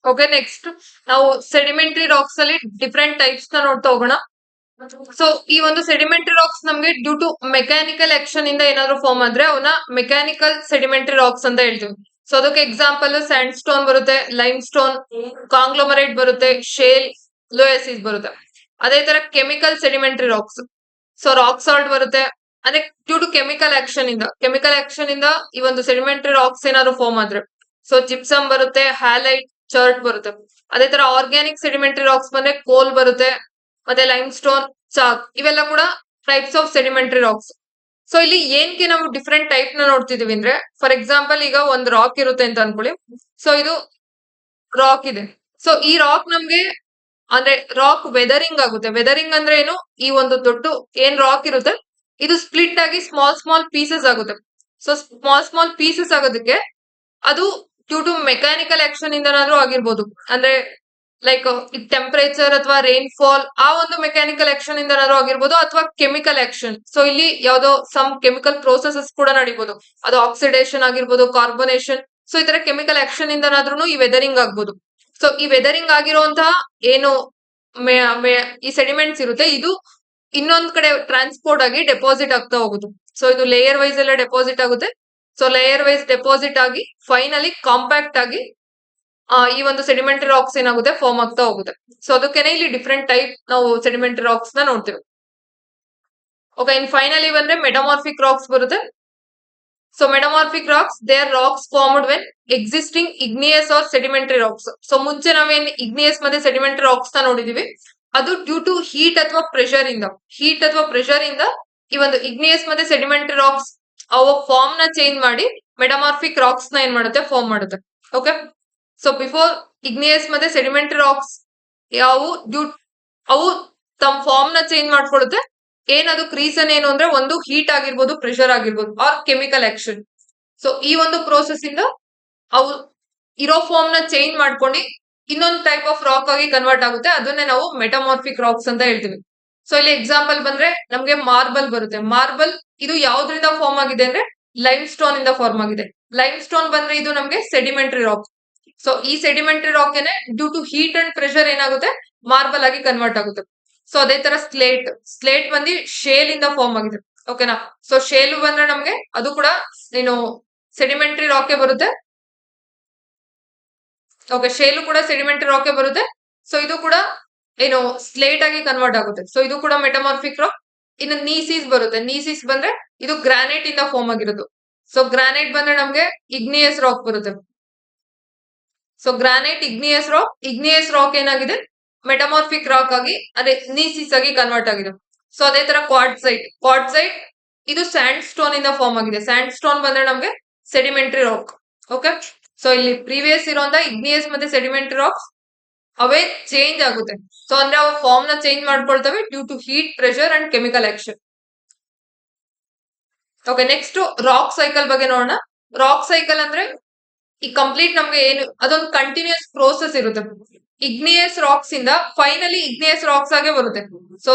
[SPEAKER 1] ಓಕೆ, ನೆಕ್ಸ್ಟ್ ನಾವು ಸೆಡಿಮೆಂಟರಿ ರಾಕ್ಸ್ ಅಲ್ಲಿ ಡಿಫ್ರೆಂಟ್ ಟೈಪ್ಸ್ ನ ನೋಡ್ತಾ ಹೋಗೋಣ. ಸೊ ಈ ಒಂದು ಸೆಡಿಮೆಂಟರಿ ರಾಕ್ಸ್ ನಮ್ಗೆ ಡ್ಯೂ ಟು ಮೆಕ್ಯಾನಿಕಲ್ ಆಕ್ಷನ್ ಇಂದ ಏನಾದ್ರು ಫಾರ್ಮ್ ಆದ್ರೆ ಅವನ್ನ ಮೆಕ್ಯಾನಿಕಲ್ ಸೆಡಿಮೆಂಟರಿ ರಾಕ್ಸ್ ಅಂತ ಹೇಳ್ತೀವಿ. ಸೊ ಅದಕ್ಕೆ ಎಕ್ಸಾಂಪಲ್ ಸ್ಯಾಂಡ್ ಸ್ಟೋನ್ ಬರುತ್ತೆ, ಲೈಮ್ ಸ್ಟೋನ್, ಕಾಂಗ್ಲೋಮರೇಟ್ ಬರುತ್ತೆ, ಶೇಲ್, ಲೋಯಸಿಸ್ ಬರುತ್ತೆ. ಅದೇ ತರ chemical sedimentary rocks, so rock salt ಬರುತ್ತೆ. ಅದೇ ಡ್ಯೂ ಟು ಕೆಮಿಕಲ್ ಆಕ್ಷನ್ ಇಂದ ಈ ಒಂದು ಸೆಡಿಮೆಂಟರಿ ರಾಕ್ಸ್ ಏನಾದ್ರು ಫಾರ್ಮ್ ಆದ್ರೆ, ಸೊ ಜಿಪ್ಸಮ್ ಬರುತ್ತೆ, ಹ್ಯಾಲೈಟ್, ಚರ್ಟ್ ಬರುತ್ತೆ. ಅದೇ ತರ ಆರ್ಗ್ಯಾನಿಕ್ ಸೆಡಿಮೆಂಟರಿ ರಾಕ್ಸ್ ಬಂದ್ರೆ ಕೋಲ್ ಬರುತ್ತೆ, ಮತ್ತೆ ಲೈಮ್ ಸ್ಟೋನ್, ಚಾಕ್, ಇವೆಲ್ಲ ಕೂಡ types of sedimentary rocks. So ಇಲ್ಲಿ ಏನ್ಗೆ ನಾವು ಡಿಫ್ರೆಂಟ್ ಟೈಪ್ ನ ನೋಡ್ತಿದೀವಿ ಅಂದ್ರೆ, ಫಾರ್ ಎಕ್ಸಾಂಪಲ್ ಈಗ ಒಂದು ರಾಕ್ ಇರುತ್ತೆ ಅಂತ ಅನ್ಕೊಳ್ಳಿ. ಸೊ ಇದು ರಾಕ್ ಇದೆ. ಸೊ ಈ ರಾಕ್ ನಮ್ಗೆ ಅಂದ್ರೆ ರಾಕ್ ವೆದರಿಂಗ್ ಆಗುತ್ತೆ. ವೆದರಿಂಗ್ ಅಂದ್ರೆ ಏನು, ಈ ಒಂದು ದೊಡ್ಡ ಏನ್ ರಾಕ್ ಇರುತ್ತೆ ಇದು ಸ್ಪ್ಲಿಟ್ ಆಗಿ ಸ್ಮಾಲ್ ಸ್ಮಾಲ್ ಪೀಸಸ್ ಆಗುತ್ತೆ. ಸೊ ಸ್ಮಾಲ್ ಸ್ಮಾಲ್ ಪೀಸಸ್ ಆಗೋದಕ್ಕೆ ಅದು ಡ್ಯೂ ಟು ಮೆಕ್ಯಾನಿಕಲ್ ಆಕ್ಷನ್ ಇಂದನಾದ್ರೂ ಆಗಿರ್ಬೋದು. ಅಂದ್ರೆ ಲೈಕ್ ಟೆಂಪರೇಚರ್ ಅಥವಾ ರೈನ್ಫಾಲ್, ಆ ಒಂದು ಮೆಕ್ಯಾನಿಕಲ್ ಆಕ್ಷನ್ ಇಂದನಾದ್ರೂ ಆಗಿರ್ಬೋದು, ಅಥವಾ ಕೆಮಿಕಲ್ ಆಕ್ಷನ್. ಸೊ ಇಲ್ಲಿ ಯಾವ್ದೋ ಸಮ್ ಕೆಮಿಕಲ್ ಪ್ರೋಸೆಸಸ್ ಕೂಡ ನಡೀಬಹುದು. ಅದು ಆಕ್ಸಿಡೇಷನ್ ಆಗಿರ್ಬೋದು, ಕಾರ್ಬೊನೇಷನ್. ಸೊ ಈ ತರ ಕೆಮಿಕಲ್ ಆಕ್ಷನ್ ಇಂದನಾದ್ರೂ ಈ ವೆದರಿಂಗ್ ಆಗ್ಬೋದು. ಸೊ ಈ ವೆದರಿಂಗ್ ಆಗಿರುವಂತಹ ಏನು ಈ ಸೆಡಿಮೆಂಟ್ಸ್ ಇರುತ್ತೆ, ಇದು ಇನ್ನೊಂದ್ ಕಡೆ ಟ್ರಾನ್ಸ್ಪೋರ್ಟ್ ಆಗಿ ಡೆಪಾಸಿಟ್ ಆಗ್ತಾ ಹೋಗುದು. ಸೊ ಇದು ಲೇಯರ್ ವೈಸ್ ಎಲ್ಲ ಡೆಪಾಸಿಟ್ ಆಗುತ್ತೆ. ಸೊ ಲೇಯರ್ ವೈಸ್ ಡೆಪಾಸಿಟ್ ಆಗಿ ಫೈನಲಿ ಕಾಂಪ್ಯಾಕ್ಟ್ ಆಗಿ ಈ ಒಂದು ಸೆಡಿಮೆಂಟರಿ ರಾಕ್ಸ್ ಏನಾಗುತ್ತೆ ಫಾರ್ಮ್ ಆಗ್ತಾ ಹೋಗುತ್ತೆ. ಸೊ ಅದಕ್ಕೇನೆ ಇಲ್ಲಿ ಡಿಫ್ರೆಂಟ್ ಟೈಪ್ ನಾವು ಸೆಡಿಮೆಂಟರಿ ರಾಕ್ಸ್ ನ ನೋಡ್ತೇವೆ. ಓಕೆ, ಇನ್ ಫೈನಲಿ ಬಂದ್ರೆ ಮೆಟಮಾರ್ಫಿಕ್ ರಾಕ್ಸ್ ಬರುತ್ತೆ. So metamorphic rocks, they are rocks formed when existing igneous or sedimentary rocks. So ಮುಂಚೆ ನಾವೇನ್ ಇಗ್ನಿಯಸ್ ಮತ್ತೆ ಸೆಡಿಮೆಂಟರಿ ರಾಕ್ಸ್ ನ ನೋಡಿದೀವಿ, ಅದು ಡ್ಯೂ ಟು ಹೀಟ್ ಅಥವಾ ಪ್ರೆಷರ್ ಇಂದ ಈ ಒಂದು ಇಗ್ನಿಯಸ್ ಮತ್ತೆ ಸೆಡಿಮೆಂಟರಿ ರಾಕ್ಸ್ ಅವ ಫಾರ್ಮ್ ನ ಚೇಂಜ್ ಮಾಡಿ ಮೆಟಮಾರ್ಫಿಕ್ ರಾಕ್ಸ್ ನ ಏನ್ ಮಾಡುತ್ತೆ ಫಾರ್ಮ್ ಮಾಡುತ್ತೆ. ಓಕೆ, ಸೊ ಬಿಫೋರ್ ಇಗ್ನಿಯಸ್ ಮತ್ತೆ ಸೆಡಿಮೆಂಟರಿ ರಾಕ್ಸ್ ಅವು ತಮ್ಮ ಫಾರ್ಮ್ ನ ಚೇಂಜ್ ಮಾಡ್ಕೊಳ್ಳುತ್ತೆ. ಏನದಕ್ಕೆ ರೀಸನ್ ಏನು ಅಂದ್ರೆ, ಒಂದು ಹೀಟ್ ಆಗಿರ್ಬೋದು, ಪ್ರೆಷರ್ ಆಗಿರ್ಬೋದು, ಆರ್ ಕೆಮಿಕಲ್ ಆಕ್ಷನ್. ಸೊ ಈ ಒಂದು ಪ್ರೋಸೆಸ್ ಇಂದ ಅವು ಇರೋ ಫಾರ್ಮ್ ನ ಚೇಂಜ್ ಮಾಡ್ಕೊಂಡು ಇನ್ನೊಂದು ಟೈಪ್ ಆಫ್ ರಾಕ್ ಆಗಿ ಕನ್ವರ್ಟ್ ಆಗುತ್ತೆ. ಅದನ್ನೇ ನಾವು ಮೆಟಮಾರ್ಫಿಕ್ ರಾಕ್ಸ್ ಅಂತ ಹೇಳ್ತೀವಿ. ಸೊ ಇಲ್ಲಿ ಎಕ್ಸಾಂಪಲ್ ಬಂದ್ರೆ ನಮ್ಗೆ ಮಾರ್ಬಲ್ ಬರುತ್ತೆ. ಮಾರ್ಬಲ್ ಇದು ಯಾವ್ದ್ರಿಂದ ಫಾರ್ಮ್ ಆಗಿದೆ ಅಂದ್ರೆ ಲೈಮ್ ಸ್ಟೋನ್ ಇಂದ ಫಾರ್ಮ್ ಆಗಿದೆ. ಲೈಮ್ ಸ್ಟೋನ್ ಬಂದ್ರೆ ಇದು ನಮ್ಗೆ ಸೆಡಿಮೆಂಟರಿ ರಾಕ್. ಸೊ ಈ ಸೆಡಿಮೆಂಟರಿ ರಾಕ್ ಏನೆ due to heat and pressure ಏನಾಗುತ್ತೆ ಮಾರ್ಬಲ್ ಆಗಿ ಕನ್ವರ್ಟ್ ಆಗುತ್ತೆ. ಸೊ ಅದೇ ತರ ಸ್ಲೇಟ್ ಬಂದು ಶೇಲ್ ಇಂದ ಫಾರ್ಮ್ ಆಗಿದೆ. ಓಕೆನಾ. ಸೊ ಶೇಲ್ ಬಂದ್ರೆ ನಮ್ಗೆ ಅದು ಕೂಡ ಏನು ಸೆಡಿಮೆಂಟರಿ ರಾಕೆ ಬರುತ್ತೆ. ಓಕೆ, ಶೇಲು ಕೂಡ ಸೆಡಿಮೆಂಟರಿ ರಾಕೆ ಬರುತ್ತೆ. ಸೊ ಇದು ಕೂಡ ಏನು ಸ್ಲೇಟ್ ಆಗಿ ಕನ್ವರ್ಟ್ ಆಗುತ್ತೆ. ಸೊ ಇದು ಕೂಡ ಮೆಟಮಾರ್ಫಿಕ್ ರಾಕ್. ಇನ್ನು ನೀಸಿಸ್ ಬರುತ್ತೆ. ನೀಸಿಸ್ ಬಂದ್ರೆ ಇದು ಗ್ರಾನೈಟ್ ಇಂದ ಫಾರ್ಮ್ ಆಗಿರೋದು. ಸೊ ಗ್ರಾನೈಟ್ ಬಂದ್ರೆ ನಮ್ಗೆ ಇಗ್ನಿಯಸ್ ರಾಕ್ ಬರುತ್ತೆ. ಸೊ ಗ್ರಾನೈಟ್ ಇಗ್ನಿಯಸ್ ರಾಕ್ ಏನಾಗಿದೆ ಮೆಟಮಾರ್ಫಿಕ್ ರಾಕ್ ಆಗಿ ಅದೇ ನೀಸಿಸ್ ಆಗಿ ಕನ್ವರ್ಟ್ ಆಗಿದೆ. ಸೊ ಅದೇ ತರ ಕ್ವಾರ್ಟ್ಸೈಟ್ ಇದು ಸ್ಯಾಂಡ್ ಸ್ಟೋನ್ ಇಂದ ಫಾರ್ಮ್ ಆಗಿದೆ. ಸ್ಯಾಂಡ್ ಸ್ಟೋನ್ ಬಂದ್ರೆ ನಮ್ಗೆ ಸೆಡಿಮೆಂಟರಿ ರಾಕ್. ಓಕೆ, ಸೊ ಇಲ್ಲಿ ಪ್ರೀವಿಯಸ್ ಇರುವಂತ ಇಗ್ನಿಯಸ್ ಮತ್ತೆ ಸೆಡಿಮೆಂಟರಿ ರಾಕ್ಸ್ ಅವೇ ಚೇಂಜ್ ಆಗುತ್ತೆ. ಸೊ ಅಂದ್ರೆ ಅವು ಫಾರ್ಮ್ ನ ಚೇಂಜ್ ಮಾಡ್ಕೊಳ್ತವೆ due to heat, pressure and chemical action. Okay, next rock cycle ಬಗ್ಗೆ ನೋಡೋಣ. ರಾಕ್ ಸೈಕಲ್ ಅಂದ್ರೆ ಈ ಕಂಪ್ಲೀಟ್ ನಮ್ಗೆ ಏನು ಅದೊಂದು ಕಂಟಿನ್ಯೂಸ್ ಪ್ರೋಸೆಸ್ ಇರುತ್ತೆ. ಇಗ್ನಿಯಸ್ ರಾಕ್ಸ್ ಇಂದ ಫೈನಲಿ ಇಗ್ನಿಯಸ್ ರಾಕ್ಸ್ ಆಗೇ ಬರುತ್ತೆ. ಸೊ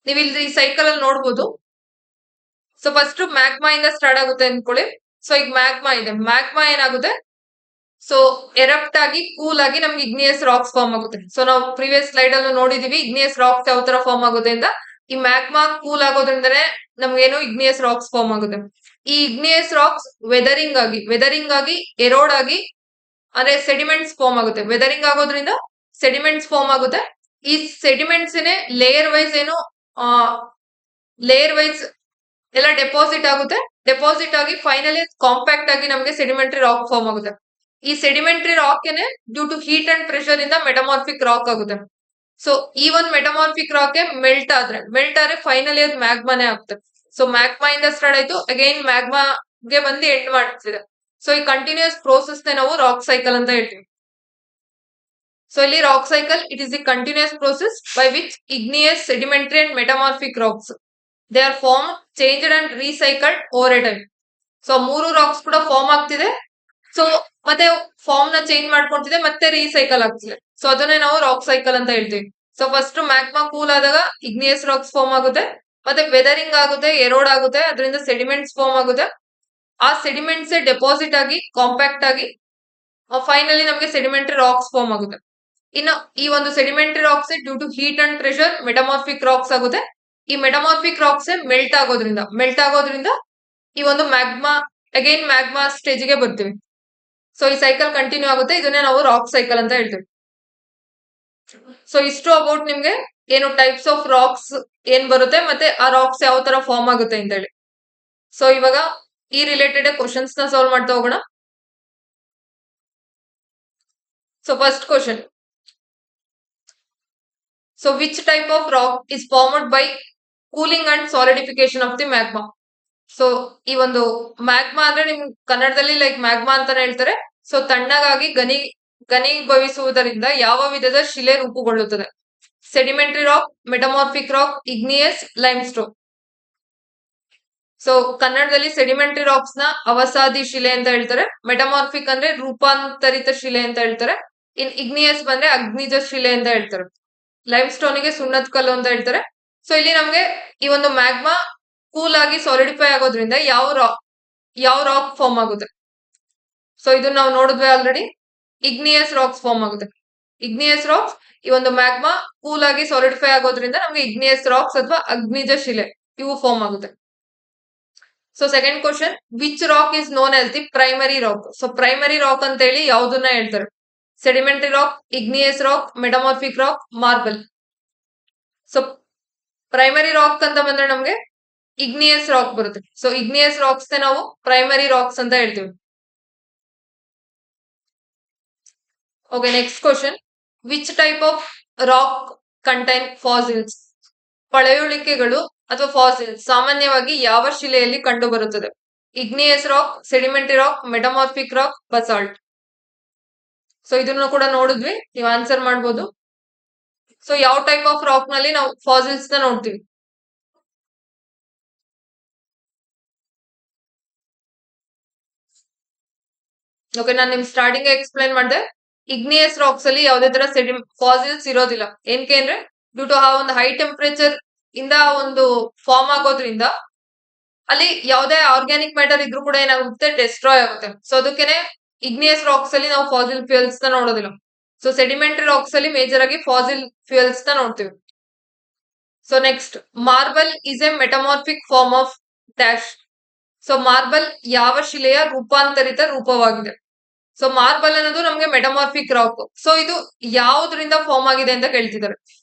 [SPEAKER 1] ನೀವು ಇಲ್ಲಿ ಈ ಸೈಕಲ್ ಅಲ್ಲಿ ನೋಡ್ಬೋದು. ಸೊ ಫಸ್ಟ್ ಮ್ಯಾಗ್ಮಾ ಇಂದ ಸ್ಟಾರ್ಟ್ ಆಗುತ್ತೆ ಅನ್ಕೊಳ್ಳಿ. ಸೊ ಈಗ ಮ್ಯಾಗ್ಮಾ ಏನಾಗುತ್ತೆ, ಸೊ ಎರಪ್ಟ್ ಆಗಿ ಕೂಲ್ ಆಗಿ ನಮ್ಗೆ ಇಗ್ನಿಯಸ್ ರಾಕ್ಸ್ ಫಾರ್ಮ್ ಆಗುತ್ತೆ. ಸೊ ನಾವು ಪ್ರೀವಿಯಸ್ ಸ್ಲೈಡ್ ಅಲ್ಲಿ ನೋಡಿದೀವಿ ಇಗ್ನಿಯಸ್ ರಾಕ್ಸ್ ಯಾವ ತರ ಫಾರ್ಮ್ ಆಗುತ್ತೆ ಅಂತ. ಈ ಮ್ಯಾಗ್ಮಾ ಕೂಲ್ ಆಗೋದ್ರಿಂದನೇ ನಮ್ಗೇನು ಇಗ್ನಿಯಸ್ ರಾಕ್ಸ್ ಫಾರ್ಮ್ ಆಗುತ್ತೆ. ಈ ಇಗ್ನಿಯಸ್ ರಾಕ್ಸ್ ವೆದರಿಂಗ್ ಆಗಿ ಎರೋಡ್ ಆಗಿ ಅಂದ್ರೆ ಸೆಡಿಮೆಂಟ್ಸ್ ಫಾರ್ಮ್ ಆಗುತ್ತೆ. ವೆದರಿಂಗ್ ಆಗೋದ್ರಿಂದ ಸೆಡಿಮೆಂಟ್ಸ್ ಫಾರ್ಮ್ ಆಗುತ್ತೆ. ಈ ಸೆಡಿಮೆಂಟ್ಸ್ ಲೇಯರ್ ವೈಸ್ ಎಲ್ಲ ಡೆಪಾಸಿಟ್ ಆಗುತ್ತೆ. ಡೆಪಾಸಿಟ್ ಆಗಿ ಫೈನಲಿ ಕಾಂಪ್ಯಾಕ್ಟ್ ಆಗಿ ನಮ್ಗೆ ಸೆಡಿಮೆಂಟರಿ ರಾಕ್ ಫಾರ್ಮ್ ಆಗುತ್ತೆ. ಈ ಸೆಡಿಮೆಂಟರಿ ರಾಕ್ ಏನೆ due to heat and pressure ಇಂದ ಮೆಟಮಾರ್ಫಿಕ್ ರಾಕ್ ಆಗುತ್ತೆ. ಸೊ ಈ ಒಂದು ಮೆಟಮಾರ್ಫಿಕ್ ರಾಕ್ ಮೆಲ್ಟ್ ಆದ್ರೆ ಫೈನಲಿ ಅದು ಮ್ಯಾಗ್ಮಾನೇ ಆಗುತ್ತೆ. ಸೊ ಮ್ಯಾಗ್ಮಾ ಇಂದ ಸ್ಟಾರ್ಟ್ ಆಯ್ತು, ಅಗೈನ್ ಮ್ಯಾಗ್ಮಾಗೆ ಬಂದು ಎಂಡ್ ಮಾಡ್ತಿದೆ. ಸೊ ಈ ಕಂಟಿನ್ಯೂಸ್ ಪ್ರೋಸೆಸ್ ನಾವು ರಾಕ್ ಸೈಕಲ್ ಅಂತ ಹೇಳ್ತೀವಿ. ಸೊ ಇಲ್ಲಿ rock cycle it is the continuous process by which igneous, sedimentary and metamorphic rocks they are form, changed and recycled over a time. So ಮೂರು rocks ಕೂಡ form ಆಗ್ತಿದೆ. So ಮತ್ತೆ form ನ change ಮಾಡ್ಕೊಂತಿದೆ, ಮತ್ತೆ ರೀಸೈಕಲ್ ಆಗ್ತಿದೆ. So ಅದನ್ನೇ ನಾವು ರಾಕ್ ಸೈಕಲ್ ಅಂತ ಹೇಳ್ತೀವಿ. ಸೊ ಫಸ್ಟ್ ಮ್ಯಾಗ್ಮಾ ಕೂಲ್ ಆದಾಗ ಇಗ್ನಿಯಸ್ ರಾಕ್ಸ್ ಫಾರ್ಮ್ ಆಗುತ್ತೆ, ಮತ್ತೆ ವೆದರಿಂಗ್ ಆಗುತ್ತೆ, ಎರೋಡ್ ಆಗುತ್ತೆ, ಅದರಿಂದ ಸೆಡಿಮೆಂಟ್ಸ್ ಫಾರ್ಮ್ ಆಗುತ್ತೆ. ಆ ಸೆಡಿಮೆಂಟ್ಸ್ ಡೆಪಾಸಿಟ್ ಆಗಿ ಕಾಂಪ್ಯಾಕ್ಟ್ ಆಗಿ ಫೈನಲಿ ನಮಗೆ ಸೆಡಿಮೆಂಟರಿ ರಾಕ್ಸ್ ಫಾರ್ಮ್ ಆಗುತ್ತೆ. ಇನ್ನು ಈ ಒಂದು sedimentary rocks due to heat and pressure metamorphic rocks ಆಗುತ್ತೆ. ಈ ಮೆಟಮಾರ್ಫಿಕ್ ರಾಕ್ಸ್ ಮೆಲ್ಟ್ ಆಗೋದ್ರಿಂದ ಈ ಒಂದು ಮ್ಯಾಗ್ಮಾ ಅಗೈನ್ ಮ್ಯಾಗ್ಮಾ ಸ್ಟೇಜ್ ಗೆ ಬರ್ತೀವಿ. ಸೊ ಈ ಸೈಕಲ್ ಕಂಟಿನ್ಯೂ ಆಗುತ್ತೆ, ಇದನ್ನೇ ನಾವು ರಾಕ್ ಸೈಕಲ್ ಅಂತ ಹೇಳ್ತೀವಿ. ಸೊ ಇಷ್ಟು ಅಬೌಟ್ ನಿಮ್ಗೆ ಏನು ಟೈಪ್ಸ್ ಆಫ್ ರಾಕ್ಸ್ ಏನ್ ಬರುತ್ತೆ ಮತ್ತೆ ಆ ರಾಕ್ಸ್ ಯಾವ ತರ ಫಾರ್ಮ್ ಆಗುತ್ತೆ ಅಂತ ಹೇಳಿ. ಸೊ ಇವಾಗ ಈ ರಿಲೇಟೆಡ್ ಕ್ವಶನ್ಸ್ ನ ಸಾಲ್ವ್ ಮಾಡ್ತಾ ಹೋಗೋಣ. So first question, so which type of rock is formed by cooling and solidification of the magma. So ಈ ಒಂದು ಮ್ಯಾಗ್ಮಾ ಅಂದ್ರೆ ನಿಮ್ ಕನ್ನಡದಲ್ಲಿ ಲೈಕ್ ಮ್ಯಾಗ್ಮಾ ಅಂತಾನೆ ಹೇಳ್ತಾರೆ. ಸೊ ತಣ್ಣಗಾಗಿ ಘನೀಭವಿಸುವುದರಿಂದ ಯಾವ ವಿಧದ ಶಿಲೆ ರೂಪುಗೊಳ್ಳುತ್ತದೆ? Sedimentary rock, metamorphic rock, igneous, limestone. So ಕನ್ನಡದಲ್ಲಿ ಸೆಡಿಮೆಂಟರಿ ರಾಕ್ಸ್ ನ ಅವಸಾದಿ ಶಿಲೆ ಅಂತ ಹೇಳ್ತಾರೆ. ಮೆಟಮಾರ್ಫಿಕ್ ಅಂದ್ರೆ ರೂಪಾಂತರಿತ ಶಿಲೆ ಅಂತ ಹೇಳ್ತಾರೆ. ಇನ್ ಇಗ್ನಿಯಸ್ ಬಂದ್ರೆ ಅಗ್ನಿಜ ಶಿಲೆ ಅಂತ ಹೇಳ್ತಾರೆ. ಲೈಮ್ ಸ್ಟೋನ್ಗೆ ಸುಣ್ಣದ ಕಲ್ಲು ಅಂತ ಹೇಳ್ತಾರೆ. ಸೊ ಇಲ್ಲಿ ನಮ್ಗೆ ಈ ಒಂದು ಮ್ಯಾಗ್ಮಾ ಕೂಲ್ ಆಗಿ ಸಾಲಿಡಿಫೈ ಆಗೋದ್ರಿಂದ ಯಾವ ರಾಕ್ ಫಾರ್ಮ್ ಆಗುತ್ತೆ? ಸೊ ಇದನ್ನ ನಾವು ನೋಡಿದ್ವಿ ಆಲ್ರೆಡಿ, ಇಗ್ನಿಯಸ್ ರಾಕ್ಸ್ ಫಾರ್ಮ್ ಆಗುತ್ತೆ. ಇಗ್ನಿಯಸ್ ರಾಕ್ಸ್ ಈ ಒಂದು ಮ್ಯಾಗ್ಮಾ ಕೂಲ್ ಆಗಿ ಸಾಲಿಡಿಫೈ ಆಗೋದ್ರಿಂದ ನಮ್ಗೆ ಇಗ್ನಿಯಸ್ ರಾಕ್ಸ್ ಅಥವಾ ಅಗ್ನಿಜ ಶಿಲೆ ಇವು ಫಾರ್ಮ್ ಆಗುತ್ತೆ. So second question, which rock is known as the primary rock. So primary rock ಅಂತ ಹೇಳಿ ಯಾವ್ದನ್ನ ಹೇಳ್ತಾರೆ? Sedimentary rock, igneous rock, metamorphic rock, marble. So primary rock ಅಂತ ಬಂದ್ರೆ ನಮ್ಗೆ ಇಗ್ನಿಯಸ್ ರಾಕ್ ಬರುತ್ತೆ. ಸೊ ಇಗ್ನಿಯಸ್ ರಾಕ್ಸ್ ನಾವು ಪ್ರೈಮರಿ ರಾಕ್ಸ್ ಅಂತ ಹೇಳ್ತೀವಿ. Okay, next question, which type of rock contain fossils. ಪಳೆಯುಳಿಕೆಗಳು ಅಥವಾ ಫಾಸಿಲ್ಸ್ ಸಾಮಾನ್ಯವಾಗಿ ಯಾವ ಶಿಲೆಯಲ್ಲಿ ಕಂಡು ಬರುತ್ತದೆ? Igneous rock, sedimentary rock, metamorphic rock, basalt. So ಇದನ್ನು ಕೂಡ ನೋಡಿದ್ವಿ, ನೀವು ಆನ್ಸರ್ ಮಾಡ್ಬೋದು. ಸೊ ಯಾವ ಟೈಪ್ ಆಫ್ ರಾಕ್ ನಲ್ಲಿ ನಾವು ಫಾಸಿಲ್ಸ್ ನ ನೋಡ್ತೀವಿ? ಓಕೆ, ನಾನು ನಿಮ್ ಸ್ಟಾರ್ಟಿಂಗ್ ಎಕ್ಸ್ಪ್ಲೈನ್ ಮಾಡಿದೆ. ಇಗ್ನಿಯಸ್ ರಾಕ್ಸ್ ಅಲ್ಲಿ ಯಾವುದೇ ತರ ಫಾಸಿಲ್ಸ್ ಇರೋದಿಲ್ಲ. ಏನಕ್ಕೆ ಅಂದ್ರೆ ಡ್ಯೂ ಟು ಆ ಒಂದು ಹೈ ಟೆಂಪರೇಚರ್ ಇಂದ ಒಂದು ಫಾರ್ಮ್ ಆಗೋದ್ರಿಂದ ಅಲ್ಲಿ ಯಾವುದೇ ಆರ್ಗ್ಯಾನಿಕ್ ಮ್ಯಾಟರ್ ಇದ್ರೂ ಕೂಡ ಏನಾಗುತ್ತೆ, ಡೆಸ್ಟ್ರಾಯ್ ಆಗುತ್ತೆ. ಸೊ ಅದಕ್ಕೇನೆ ಇಗ್ನಿಯಸ್ ರಾಕ್ಸ್ ಅಲ್ಲಿ ನಾವು ಫಾಸಿಲ್ ಫ್ಯೂಯಲ್ಸ್ ನ ನೋಡೋದಿಲ್ಲ. ಸೊ ಸೆಡಿಮೆಂಟರಿ ರಾಕ್ಸ್ ಅಲ್ಲಿ ಮೇಜರ್ ಆಗಿ ಫಾಸಿಲ್ ಫ್ಯೂಯಲ್ಸ್ ನ ನೋಡ್ತೀವಿ. So next, marble is a metamorphic form of dash. So marble ಯಾವ ಶಿಲೆಯ ರೂಪಾಂತರಿತ ರೂಪವಾಗಿದೆ? ಸೊ ಮಾರ್ಬಲ್ ಅನ್ನೋದು ನಮ್ಗೆ ಮೆಟಮಾರ್ಫಿಕ್ ರಾಕ್. ಸೊ ಇದು ಯಾವುದರಿಂದ ಫಾರ್ಮ್ ಆಗಿದೆ ಅಂತ ಕೇಳ್ತಿದ್ದಾರೆ.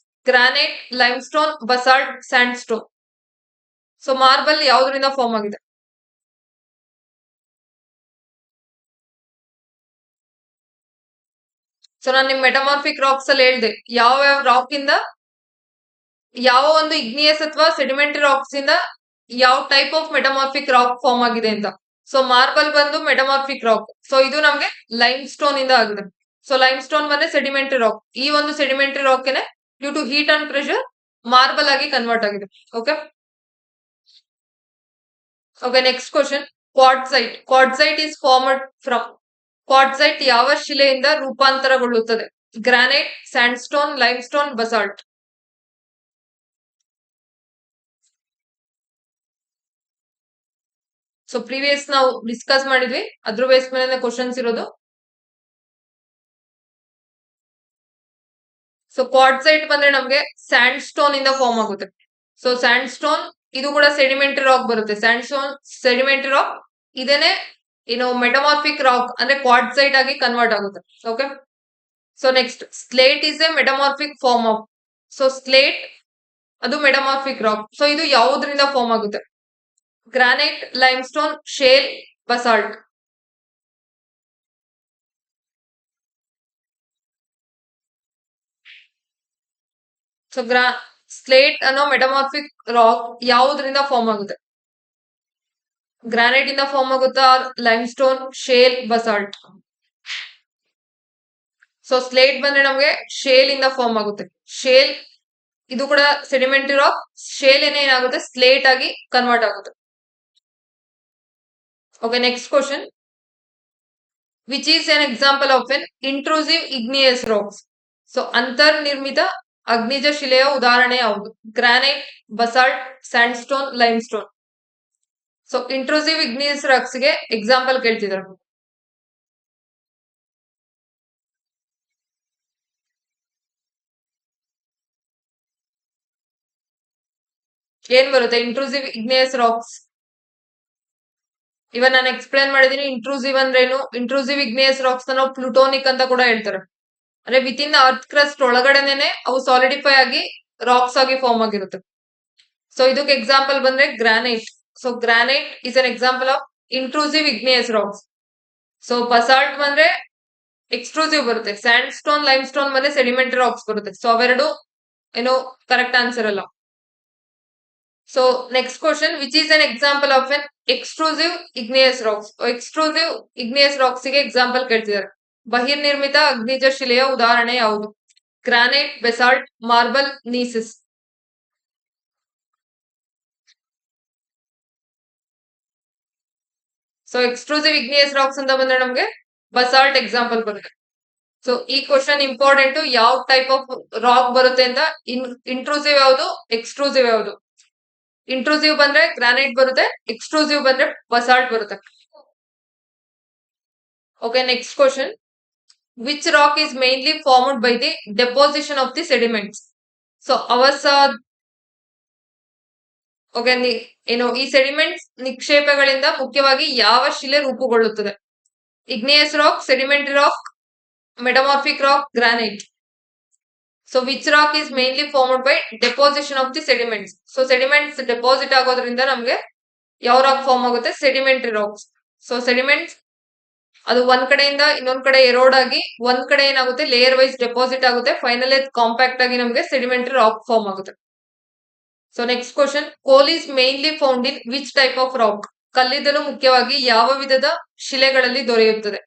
[SPEAKER 1] Granite, limestone, basalt, sandstone. So marble ಯಾವುದರಿಂದ ಫಾರ್ಮ್ ಆಗಿದೆ? ಸೊ ನಾನು ನಿಮ್ ಮೆಟಮಾರ್ಫಿಕ್ ರಾಕ್ಸ್ ಅಲ್ಲಿ ಹೇಳ್ದೆ ಯಾವ ಯಾವ ರಾಕ್ ಇಂದ ಯಾವ ಒಂದು ಇಗ್ನಿಯಸ್ ಅಥವಾ ಸೆಡಿಮೆಂಟರಿ ರಾಕ್ಸ್ ಇಂದ ಯಾವ type of metamorphic rock form ಆಗಿದೆ ಅಂತ. ಸೊ ಮಾರ್ಬಲ್ ಬಂದು ಮೆಟಮಾರ್ಫಿಕ್ ರಾಕ್. ಸೊ ಇದು ನಮ್ಗೆ ಲೈಮ್ ಸ್ಟೋನ್ ಇಂದ ಆಗಿದೆ. ಸೊ ಲೈಮ್ ಸ್ಟೋನ್ ಬಂದ್ರೆ ಸೆಡಿಮೆಂಟರಿ ರಾಕ್. ಈ ಒಂದು sedimentary rock due to heat and pressure marble ಆಗಿ ಕನ್ವರ್ಟ್ ಆಗಿದೆ. Okay okay, next question, quartzite. Quartzite is formed from. Quartzite ಯಾವ ಶಿಲೆಯಿಂದ ರೂಪಾಂತರಗೊಳ್ಳುತ್ತದೆ? Granite, sandstone, limestone, basalt. So previous ನಾವು discuss ಮಾಡಿದ್ವಿ, ಅದ್ರ ಬೇಸ್ ಮೇಲೆ ಕ್ವಶನ್ಸ್ ಇರೋದು. ಸೊ ಕ್ವಾರ್ಟ್ಸೈಟ್ ಬಂದ್ರೆ ನಮ್ಗೆ ಸ್ಯಾಂಡ್ ಸ್ಟೋನ್ ಇಂದ ಫಾರ್ಮ್ ಆಗುತ್ತೆ. ಸೊ ಸ್ಯಾಂಡ್ ಸ್ಟೋನ್ ಇದು ಕೂಡ ಸೆಡಿಮೆಂಟರಿ ರಾಕ್ ಬರುತ್ತೆ. ಸ್ಯಾಂಡ್ ಸ್ಟೋನ್ ಸೆಡಿಮೆಂಟರಿ ರಾಕ್, ಇದೇನೆ ಏನು ಮೆಟಮಾರ್ಫಿಕ್ ರಾಕ್ ಅಂದ್ರೆ ಕ್ವಾರ್ಟ್ಸೈಟ್ ಆಗಿ ಕನ್ವರ್ಟ್ ಆಗುತ್ತೆ. Okay, so next, slate is a metamorphic form of. So slate ಅದು ಮೆಟಮಾರ್ಫಿಕ್ ರಾಕ್. ಸೊ ಇದು ಯಾವುದರಿಂದ ಫಾರ್ಮ್ ಆಗುತ್ತೆ? Granite, limestone, shale, basalt. So slate ಅನ್ನೋ ಮೆಟಮಾರ್ಫಿಕ್ ರಾಕ್ ಯಾವುದರಿಂದ ಫಾರ್ಮ್ ಆಗುತ್ತೆ? ಗ್ರಾನೈಟ್ ಇಂದ ಫಾರ್ಮ್ ಆಗುತ್ತಾ, limestone, shale, basalt? So slate ಬಂದ್ರೆ ನಮ್ಗೆ ಶೇಲ್ ಇಂದ ಫಾರ್ಮ್ ಆಗುತ್ತೆ. ಶೇಲ್ ಇದು ಕೂಡ ಸೆಡಿಮೆಂಟರಿ ರಾಕ್. ಶೇಲ್ ಏನಾಗುತ್ತೆ, ಸ್ಲೇಟ್ ಆಗಿ ಕನ್ವರ್ಟ್ ಆಗುತ್ತೆ. Okay, next question, which is an example of an intrusive igneous rocks. So ಅಂತರ್ನಿರ್ಮಿತ ಅಗ್ನಿಜ ಶಿಲೆಯ ಉದಾಹರಣೆ ಯಾವುದು? Granite, basalt, sandstone, limestone. So intrusive igneous rocks ಗೆ ಎಕ್ಸಾಂಪಲ್ ಕೇಳ್ತಿದ್ದಾರೆ. ಏನ್ ಬರುತ್ತೆ? ಇಂಟ್ರೂಸಿವ್ ಇಗ್ನಿಯಸ್ ರಾಕ್ಸ್. ಇವನ್ ನಾನು ಎಕ್ಸ್ಪ್ಲೇನ್ ಮಾಡಿದೀನಿ ಇಂಟ್ರೂಸಿವ್ ಅಂದ್ರೇನು. ಇಂಟ್ರೂಸಿವ್ ಇಗ್ನಿಯಸ್ ರಾಕ್ಸ್ ನಾವು ಪ್ಲೂಟೋನಿಕ್ ಅಂತ ಕೂಡ ಹೇಳ್ತಾರೆ. ಅಂದ್ರೆ within the earth crust ಒಳಗಡೆನೆ ಅವು ಸಾಲಿಡಿಫೈ ಆಗಿ ರಾಕ್ಸ್ ಆಗಿ ಫಾರ್ಮ್ ಆಗಿರುತ್ತೆ. ಸೊ ಇದಕ್ಕೆ ಎಕ್ಸಾಂಪಲ್ ಬಂದ್ರೆ granite. So granite is an example of intrusive igneous rocks. So basalt ಬಂದ್ರೆ ಎಕ್ಸ್ಟ್ರೂಸಿವ್ ಬರುತ್ತೆ. ಸ್ಯಾಂಡ್ ಸ್ಟೋನ್, ಲೈಮ್ ಸ್ಟೋನ್ ಬಂದ್ರೆ ಸೆಡಿಮೆಂಟರಿ ರಾಕ್ಸ್ ಬರುತ್ತೆ. ಸೊ ಅವೆರಡು ಏನು ಕರೆಕ್ಟ್ ಆನ್ಸರ್ ಅಲ್ಲ. So next question, which is an example of an extrusive igneous rocks. Extrusive igneous rocks ಗೆ example ಕೇಳ್ತಿದ್ದಾರೆ. ಬಹಿರ್ನಿರ್ಮಿತ ಅಗ್ನಿಜ ಶಿಲೆಯ ಉದಾಹರಣೆ ಯಾವುದು? Granite, basalt, marble, gneiss. So extrusive igneous rocks ಅಂತ ಬಂದ್ರೆ ನಮ್ಗೆ ಬಸಾಲ್ಟ್ ಎಕ್ಸಾಂಪಲ್ ಬರುತ್ತೆ. ಸೊ ಈ ಕ್ವಶನ್ ಇಂಪಾರ್ಟೆಂಟ್. ಯಾವ ಟೈಪ್ ಆಫ್ ರಾಕ್ ಬರುತ್ತೆ ಅಂತ. ಇಂಟ್ರೂಸಿವ್ ಯಾವುದು, ಎಕ್ಸ್ಟ್ರೂಸಿವ್ ಯಾವುದು? ಇಂಟ್ರೂಸಿವ್ ಬಂದ್ರೆ ಗ್ರಾನೈಟ್ ಬರುತ್ತೆ, ಎಕ್ಸ್ಟ್ರೂಸಿವ್ ಬಂದ್ರೆ ಬಸಾಲ್ಟ್ ಬರುತ್ತೆ. Okay, next question, which rock is mainly formed by the deposition of the sediments. So ಅವಸಾದ್ ಓಕೆ ಏನು ಈ ಸೆಡಿಮೆಂಟ್ಸ್ ನಿಕ್ಷೇಪಗಳಿಂದ ಮುಖ್ಯವಾಗಿ ಯಾವ ಶಿಲೆ ರೂಪುಗೊಳ್ಳುತ್ತದೆ? Igneous rock, sedimentary rock, metamorphic rock, granite. So which rock is mainly formed by deposition of the sediments. So sediments deposit ಆಗೋದ್ರಿಂದ ನಮ್ಗೆ ಯಾವ ರಾಕ್ ಫಾರ್ಮ್ ಆಗುತ್ತೆ? Sedimentary rocks. ಸೊ ಸೆಡಿಮೆಂಟ್ಸ್ ಅದು ಒಂದ್ ಕಡೆಯಿಂದ ಇನ್ನೊಂದ್ ಕಡೆ ಎರೋಡ್ ಆಗಿ ಒಂದ್ ಕಡೆ ಏನಾಗುತ್ತೆ, ಲೇಯರ್ ವೈಸ್ ಡೆಪಾಸಿಟ್ ಆಗುತ್ತೆ. ಫೈನಲ್ ಕಾಂಪ್ಯಾಕ್ಟ್ ಆಗಿ ನಮ್ಗೆ ಸೆಡಿಮೆಂಟರಿ ರಾಕ್ ಫಾರ್ಮ್ ಆಗುತ್ತೆ. So next question, coal is mainly found in which type of rock. ಕಲ್ಲಿದ್ದಲು ಮುಖ್ಯವಾಗಿ ಯಾವ ವಿಧದ ಶಿಲೆಗಳಲ್ಲಿ ದೊರೆಯುತ್ತದೆ?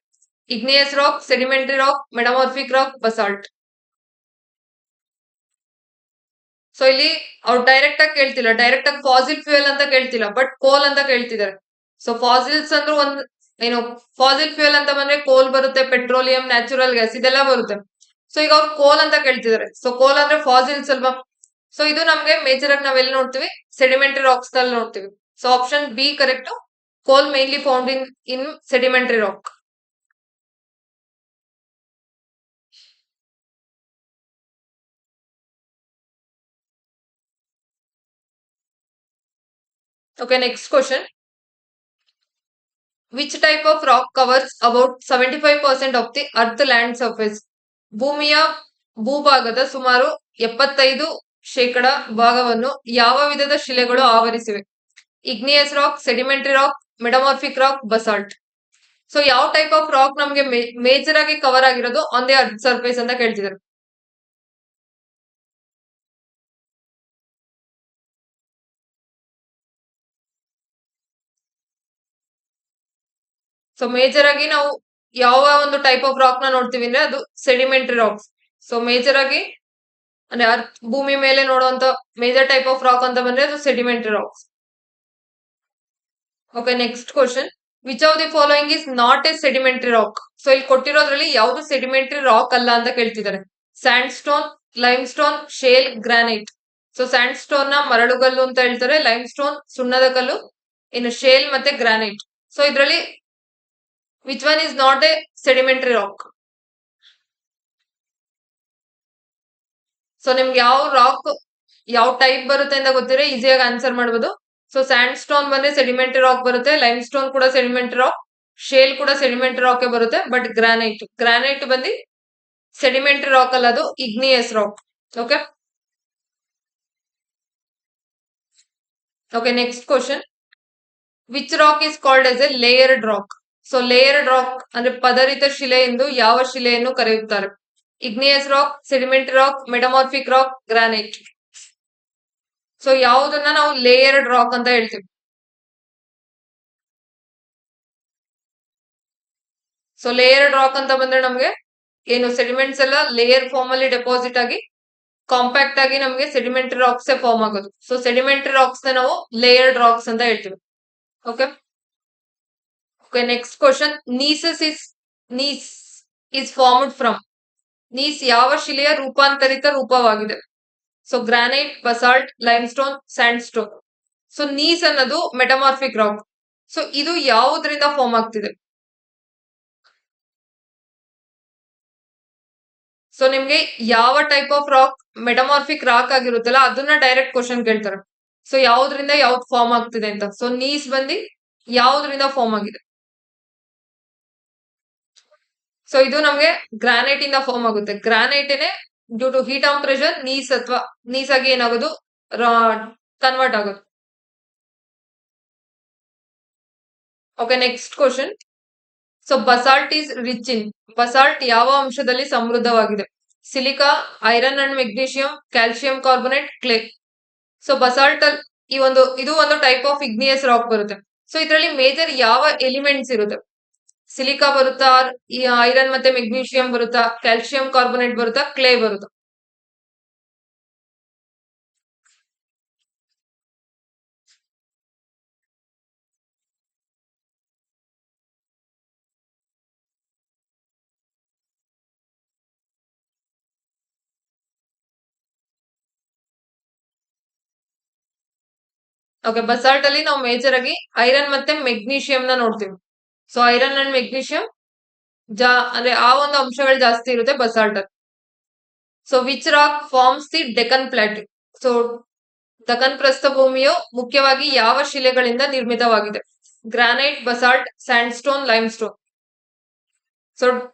[SPEAKER 1] Igneous rock, sedimentary rock, metamorphic rock, basalt. So ಇಲ್ಲಿ ಅವ್ರು ಡೈರೆಕ್ಟ್ ಆಗಿ ಕೇಳ್ತಿಲ್ಲ, ಡೈರೆಕ್ಟ್ ಆಗಿ ಫಾಸಿಲ್ ಫ್ಯೂಯಲ್ ಅಂತ ಕೇಳ್ತಿಲ್ಲ, ಬಟ್ ಕೋಲ್ ಅಂತ ಕೇಳ್ತಿದ್ದಾರೆ. ಸೊ ಫಾಸಿಲ್ಸ್ ಅಂದ್ರೆ ಒಂದ್ ಏನು, ಫಾಸಿಲ್ ಫ್ಯೂಯಲ್ ಅಂತ ಬಂದ್ರೆ ಕೋಲ್ ಬರುತ್ತೆ, ಪೆಟ್ರೋಲಿಯಂ, ನ್ಯಾಚುರಲ್ ಗ್ಯಾಸ್ ಇದೆಲ್ಲ ಬರುತ್ತೆ. ಸೊ ಈಗ ಅವ್ರು ಕೋಲ್ ಅಂತ ಕೇಳ್ತಿದ್ದಾರೆ. ಸೊ ಕೋಲ್ ಅಂದ್ರೆ ಫಾಸಿಲ್ಸ್ ಅಲ್ವಾ. ಸೊ ಇದು ನಮ್ಗೆ ಮೇಜರ್ ಆಗಿ ನಾವೆಲ್ಲಿ ನೋಡ್ತೀವಿ? ಸೆಡಿಮೆಂಟರಿ ರಾಕ್ಸ್ ನಲ್ಲಿ ನೋಡ್ತೀವಿ. So option B correct. Coal mainly found in sedimentary rock. Okay, next question. Which type of rock covers about 75% of the earth land surface? ಭೂಮಿಯ ಭೂಭಾಗದ ಸುಮಾರು 75% ಭಾಗವನ್ನು ಯಾವ ವಿಧದ ಶಿಲೆಗಳು ಆವರಿಸಿವೆ? Igneous rock, sedimentary rock, metamorphic rock, basalt. So ಯಾವ type of rock ನಮ್ಗೆ major ಆಗಿ ಕವರ್ ಆಗಿರೋದು ಆನ್ ದಿ ಅರ್ತ್ ಸರ್ಫೇಸ್ ಅಂತ ಕೇಳ್ತಿದ್ದಾರೆ. ಸೊ ಮೇಜರ್ ಆಗಿ ನಾವು ಯಾವ ಒಂದು ಟೈಪ್ ಆಫ್ ರಾಕ್ ನ ನೋಡ್ತೀವಿ ಅಂದ್ರೆ ಅದು ಸೆಡಿಮೆಂಟರಿ ರಾಕ್ಸ್. ಸೊ ಮೇಜರ್ ಆಗಿ ಅಂದ್ರೆ ಅರ್ತ್ ಭೂಮಿ ಮೇಲೆ ನೋಡುವಂತ ಮೇಜರ್ ಟೈಪ್ ಆಫ್ ರಾಕ್ ಅಂತ ಬಂದ್ರೆ ಅದು sedimentary rocks. Okay, next question, which of the following is not a sedimentary rock. So ಇಲ್ಲಿ ಕೊಟ್ಟಿರೋದ್ರಲ್ಲಿ ಯಾವ್ದು ಸೆಡಿಮೆಂಟರಿ ರಾಕ್ ಅಲ್ಲ ಅಂತ ಕೇಳ್ತಿದ್ದಾರೆ. Sandstone, limestone, shale, granite. So sandstone ನ ಮರಳುಗಲ್ಲು ಅಂತ ಹೇಳ್ತಾರೆ, ಲೈಮ್ ಸ್ಟೋನ್ ಸುಣ್ಣದ ಕಲ್ಲು, ಇನ್ನು ಶೇಲ್ ಮತ್ತೆ ಗ್ರಾನೈಟ್. ಸೊ ಇದರಲ್ಲಿ which one is not a sedimentary rock? So ನಿಮ್ಗೆ ಯಾವ ರಾಕ್ ಯಾವ ಟೈಪ್ ಬರುತ್ತೆ ಅಂತ ಗೊತ್ತಿದ್ರೆ ಈಸಿಯಾಗಿ ಆನ್ಸರ್ ಮಾಡಬಹುದು. ಸೊ ಸ್ಯಾಂಡ್ ಸ್ಟೋನ್ ಬಂದ್ರೆ ಸೆಡಿಮೆಂಟರಿ ರಾಕ್ ಬರುತ್ತೆ, ಲೈಮ್ ಸ್ಟೋನ್ ಕೂಡ ಸೆಡಿಮೆಂಟರಿ ರಾಕ್, ಶೇಲ್ ಕೂಡ ಸೆಡಿಮೆಂಟರಿ ರಾಕ್ ಬರುತ್ತೆ. ಬಟ್ ಗ್ರಾನೈಟ್ ಬಂದು ಸೆಡಿಮೆಂಟರಿ ರಾಕ್ ಅಲ್ಲ, ಅದು igneous rock. Okay okay, next question, which rock is called as a layered rock. So layered rock ಅಂದ್ರೆ ಪದರಿತ ಶಿಲೆ ಎಂದು ಯಾವ ಶಿಲೆಯನ್ನು ಕರೆಯುತ್ತಾರೆ? Igneous rock, sedimentary rock, metamorphic rock, granite. So ಯಾವುದನ್ನ ನಾವು ಲೇಯರ್ಡ್ ರಾಕ್ ಅಂತ ಹೇಳ್ತೀವಿ? ಸೊ ಲೇಯರ್ಡ್ ರಾಕ್ ಅಂತ ಬಂದ್ರೆ ನಮ್ಗೆ ಏನು ಸೆಡಿಮೆಂಟ್ಸ್ ಎಲ್ಲ ಲೇಯರ್ ಫಾರ್ಮ್ ಅಲ್ಲಿ ಡೆಪಾಸಿಟ್ ಆಗಿ ಕಾಂಪ್ಯಾಕ್ಟ್ ಆಗಿ ನಮ್ಗೆ ಸೆಡಿಮೆಂಟರಿ ರಾಕ್ಸ್ ಫಾರ್ಮ್ ಆಗೋದು. ಸೊ ಸೆಡಿಮೆಂಟರಿ ರಾಕ್ಸ್ ನಾವು ಲೇಯರ್ಡ್ ರಾಕ್ಸ್ ಅಂತ ಹೇಳ್ತೀವಿ. Okay okay, next question, gneiss is formed from. Gneiss ಯಾವ ಶಿಲೆಯ ರೂಪಾಂತರಿತ ರೂಪವಾಗಿದೆ? So granite, basalt, limestone, sandstone. So gneiss ಅನ್ನೋದು ಮೆಟಮಾರ್ಫಿಕ್ ರಾಕ್. ಸೊ ಇದು ಯಾವುದರಿಂದ ಫಾರ್ಮ್ ಆಗ್ತಿದೆ? ಸೊ ನಿಮ್ಗೆ ಯಾವ type of rock metamorphic rock ಆಗಿರುತ್ತಲ್ಲ ಅದನ್ನ ಡೈರೆಕ್ಟ್ ಕ್ವಶನ್ ಕೇಳ್ತಾರೆ. ಸೊ ಯಾವ್ದ್ರಿಂದ ಯಾವ್ದು ಫಾರ್ಮ್ ಆಗ್ತಿದೆ ಅಂತ. ಸೊ ನೀಸ್ ಬಂದು ಯಾವ್ದ್ರಿಂದ ಫಾರ್ಮ್ ಆಗಿದೆ. ಸೊ ಇದು ನಮ್ಗೆ ಗ್ರಾನೈಟ್ ಇಂದ ಫಾರ್ಮ್ ಆಗುತ್ತೆ. ಗ್ರಾನೈಟೇನೆ due to heat and pressure gneiss ಅಥವಾ ನೀಸ್ ಆಗಿ ಏನಾಗೋದು ಕನ್ವರ್ಟ್ ಆಗೋದು. Okay, next question. So basalt is rich in. Basalt ಯಾವ ಅಂಶದಲ್ಲಿ ಸಮೃದ್ಧವಾಗಿದೆ. Silica, iron and magnesium, calcium carbonate, clay. So basalt ಅಲ್ಲಿ ಇದು ಒಂದು ಟೈಪ್ ಆಫ್ ಇಗ್ನಿಯಸ್ ರಾಕ್ ಬರುತ್ತೆ. ಸೊ ಇದರಲ್ಲಿ ಮೇಜರ್ ಯಾವ ಎಲಿಮೆಂಟ್ಸ್ ಇರುತ್ತೆ. ಸಿಲಿಕಾ ಬರುತ್ತಾ, ಐರನ್ ಮತ್ತೆ ಮೆಗ್ನೀಷಿಯಂ ಬರುತ್ತಾ, ಕ್ಯಾಲ್ಸಿಯಂ ಕಾರ್ಬೊನೇಟ್ ಬರುತ್ತಾ, ಕ್ಲೇ ಬರುತ್ತಾ. ಓಕೆ, ಬಸಾಲ್ಟ್ ಅಲ್ಲಿ ನಾವು ಮೇಜರ್ ಆಗಿ ಐರನ್ ಮತ್ತೆ ಮೆಗ್ನೀಷಿಯಂ ನ ನೋಡ್ತೀವಿ. ಸೊ ಐರನ್ ಅಂಡ್ ಮೆಗ್ನೀಷಿಯಂ ಅಂದ್ರೆ ಆ ಒಂದು ಅಂಶಗಳು ಜಾಸ್ತಿ ಇರುತ್ತೆ ಬಸಾಲ್ಟ್ ಅಲ್ಲಿ. So which rock forms the Deccan plateau. So Deccan ಪ್ರಸ್ಥಭೂಮಿಯು ಮುಖ್ಯವಾಗಿ ಯಾವ ಶಿಲೆಗಳಿಂದ ನಿರ್ಮಿತವಾಗಿದೆ. Granite, basalt, sandstone, limestone. So